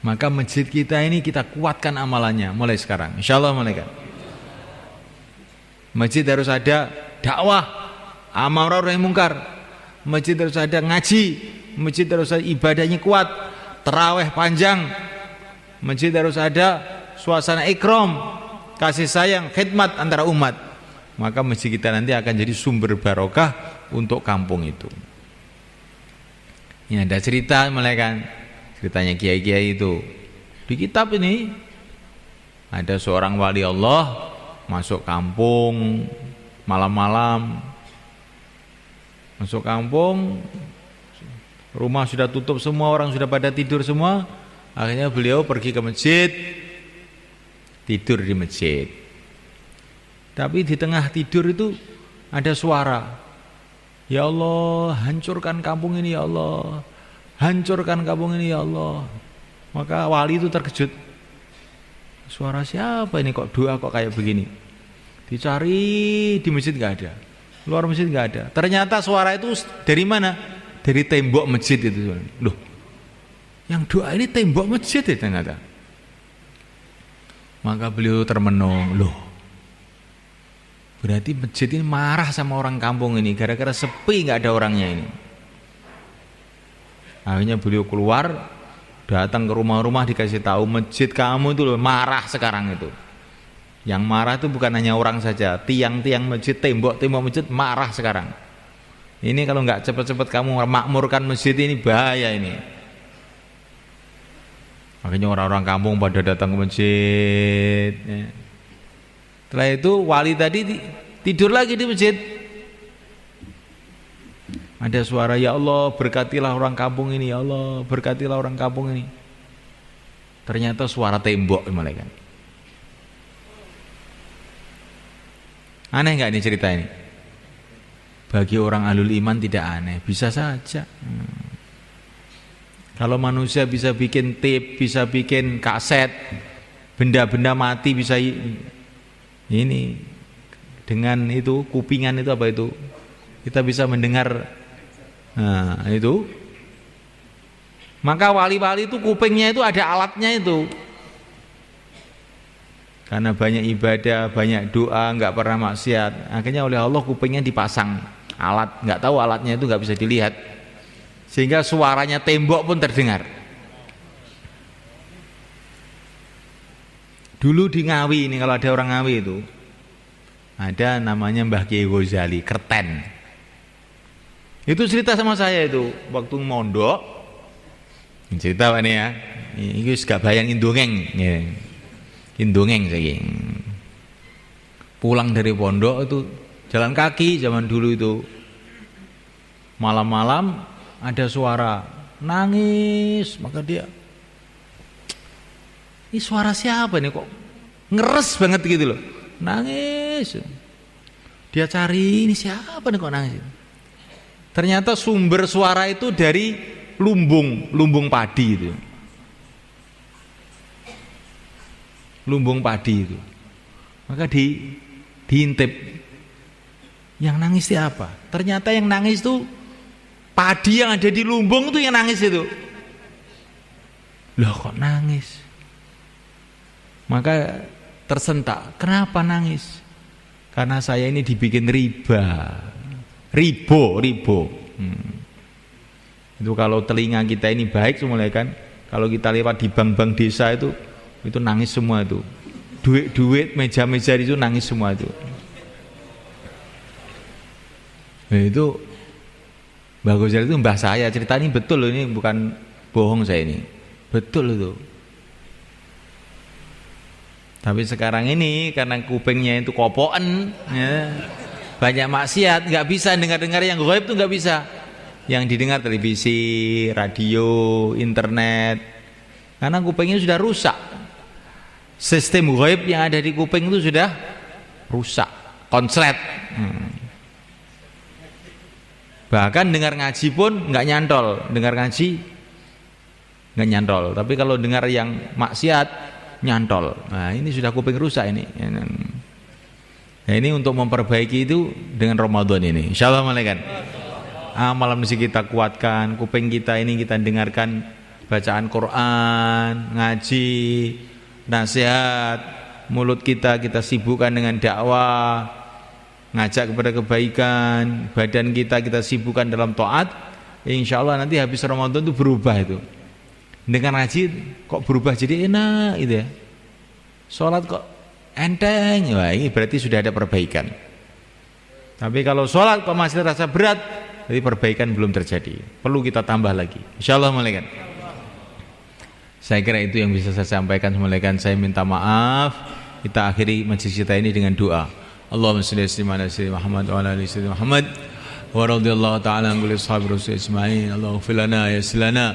B: Maka masjid kita ini kita kuatkan amalannya mulai sekarang. Insyaallah malaikat. Masjid harus ada dakwah, amar ma'ruf nahi mungkar. Masjid harus ada ngaji, masjid harus ada ibadahnya kuat, tarawih panjang. Masjid harus ada suasana ikram, kasih sayang, khidmat antara umat. Maka masjid kita nanti akan jadi sumber barokah untuk kampung itu. Ini ada cerita mulai kan, ceritanya kiai-kiai itu. Di kitab ini ada seorang wali Allah masuk kampung malam-malam, masuk kampung, rumah sudah tutup semua, orang sudah pada tidur semua. Akhirnya beliau pergi ke masjid, tidur di masjid. Tapi di tengah tidur itu ada suara, ya Allah, hancurkan kampung ini ya Allah, hancurkan kampung ini ya Allah. Maka wali itu terkejut, suara siapa ini kok doa kok kayak begini. Dicari di masjid nggak ada, luar masjid nggak ada. Ternyata suara itu dari mana? Dari tembok masjid itu. Loh, yang doa ini tembok masjid ya ternyata. Maka beliau termenung, loh, berarti masjid ini marah sama orang kampung ini gara-gara sepi nggak ada orangnya ini. Akhirnya beliau keluar, datang ke rumah-rumah, dikasih tahu masjid kamu itu loh marah sekarang itu. Yang marah itu bukan hanya orang saja, tiang-tiang masjid, tembok-tembok masjid marah sekarang. Ini kalau nggak cepat-cepat kamu makmurkan masjid ini bahaya ini. Makanya orang-orang kampung pada datang ke masjid. Setelah itu wali tadi tidur lagi di masjid. Ada suara, ya Allah berkatilah orang kampung ini, ya Allah berkatilah orang kampung ini. Ternyata suara tembok malaikat. Aneh nggak ini cerita ini? Bagi orang ahlul iman tidak aneh, bisa saja. Kalau manusia bisa bikin tape, bisa bikin kaset, benda-benda mati bisa ini dengan itu kupingan itu apa itu? Kita bisa mendengar. Nah, itu. Maka wali-wali itu kupingnya itu ada alatnya itu. Karena banyak ibadah, banyak doa, nggak pernah maksiat. Akhirnya oleh Allah kupingnya dipasang alat, nggak tahu alatnya itu nggak bisa dilihat, sehingga suaranya tembok pun terdengar. Dulu di Ngawi ini kalau ada orang Ngawi itu ada namanya Mbah Kiai Ghazali Kerten. Itu cerita sama saya itu waktu mondok. Cerita Pak ini ya. Ini gak bayangin dongeng. Ya. Indongeng saya. Pulang dari pondok itu jalan kaki zaman dulu itu. Malam-malam ada suara nangis, maka dia, ini suara siapa nih kok ngeres banget gitu loh. Nangis. Dia cari ini siapa nih kok nangis. Ternyata sumber suara itu dari lumbung padi itu. Lumbung padi itu. Maka diintip. Yang nangis itu apa? Ternyata yang nangis itu padi yang ada di lumbung itu yang nangis itu. Loh kok nangis? Maka tersentak. Kenapa nangis? Karena saya ini dibikin riba. Ribo. Itu kalau telinga kita ini baik semuanya kan. Kalau kita lewat di bank-bank desa itu nangis semua itu. Duit meja-meja itu nangis semua itu. Nah, itu Mbah Ghazali itu mbah saya, cerita ini betul loh, ini bukan bohong saya ini. Betul itu. Tapi sekarang ini karena kupingnya itu kopoan ya, banyak maksiat, nggak bisa dengar-dengar yang gaib itu nggak bisa. Yang didengar televisi, radio, internet. Karena kupingnya sudah rusak. Sistem gaib yang ada di kuping itu sudah rusak, konslet. Bahkan dengar ngaji pun nggak nyantol, dengar ngaji nggak nyantol. Tapi kalau dengar yang maksiat nyantol. Nah ini sudah kuping rusak ini. Nah ini untuk memperbaiki itu dengan Ramadan ini. Insyaallah malaikat. Malam mesti kita kuatkan kuping kita ini, kita dengarkan bacaan Quran, ngaji, nasihat. Mulut kita sibukkan dengan dakwah. ngajak kepada kebaikan, badan kita sibukkan dalam taat, insya Allah nanti habis Ramadan itu berubah itu. Dengan ngaji kok berubah jadi enak gitu ya. Sholat kok enteng, wah ini berarti sudah ada perbaikan. Tapi kalau sholat kok masih terasa berat, jadi perbaikan belum terjadi. Perlu kita tambah lagi. Insyaallah malaikat. Saya kira itu yang bisa saya sampaikan. Malaikat, saya minta maaf. Kita akhiri majlis kita ini dengan doa. Allahumma shalli ala sayyidina Muhammad wa ala ali sayyidina Muhammad. Wa radhiyallahu ta'ala an kulli ashabi rasul ajma'in. Allahumma ighfir lana yassir lana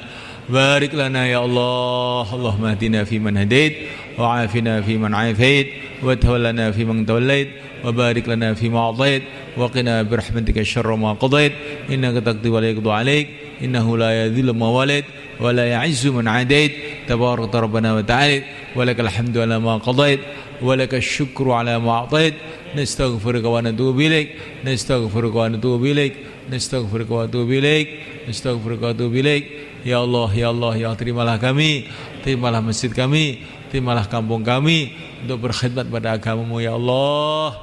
B: barik lana ya Allah. Allahumma hdina fi man hadait wa afina fi man afait wa tawallana fi man tawallait wa barik lana fi ma atait wa qina bi rahmatika syarra ma qadait innaka taqdi wa la yuqda alaik innahu la yadhillu ma walait wa la ya'izzu man adait tabarakta rabbana wa ta'ala wa lakal hamdu ala ma qadait wa lakal syukru ala ma atait nastaghfiruka wa natubu ilaik nastaghfiruka wa natubu ilaik nastaghfiruka wa natubu ilaik nastaghfiruka wa natubu ilaik. Ya Allah, ya Allah, ya terimalah kami, terimalah masjid kami, terimalah kampung kami untuk berkhidmat pada agama-Mu ya Allah.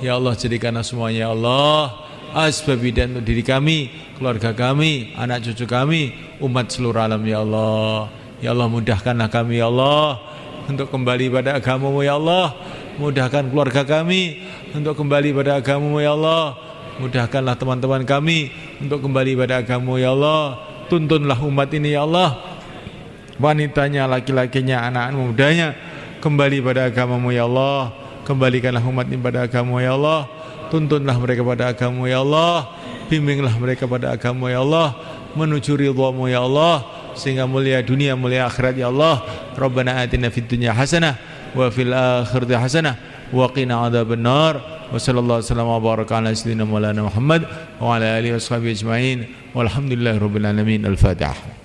B: Ya Allah, jadikanlah semuanya ya Allah asbab hidayah untuk diri kami, keluarga kami, anak cucu kami, umat seluruh alam ya Allah. Ya Allah, mudahkanlah kami ya Allah untuk kembali pada agama-Mu ya Allah. Mudahkan keluarga kami untuk kembali pada agama-Mu ya Allah. Mudahkanlah teman-teman kami untuk kembali pada agama-Mu ya Allah. Tuntunlah umat ini ya Allah, wanitanya, laki-lakinya, anak-anak mudanya kembali pada agama-Mu ya Allah. Kembalikanlah umat ini pada agama-Mu ya Allah. Tuntunlah mereka pada agama-Mu ya Allah. Bimbinglah mereka pada agama-Mu ya Allah, menuju ridha-Mu ya Allah, sehingga mulia dunia mulia akhirat ya Allah. Rabbana atina fid dunya hasanah wa fil akhirati hasanah wa qina adzabannar. Wa sallallahu wasallam wa baraka ala sayyidina Maulana Muhammad wa ala alihi washabihi ajma'in. Walhamdulillahirabbil alamin. Al-Fatihah.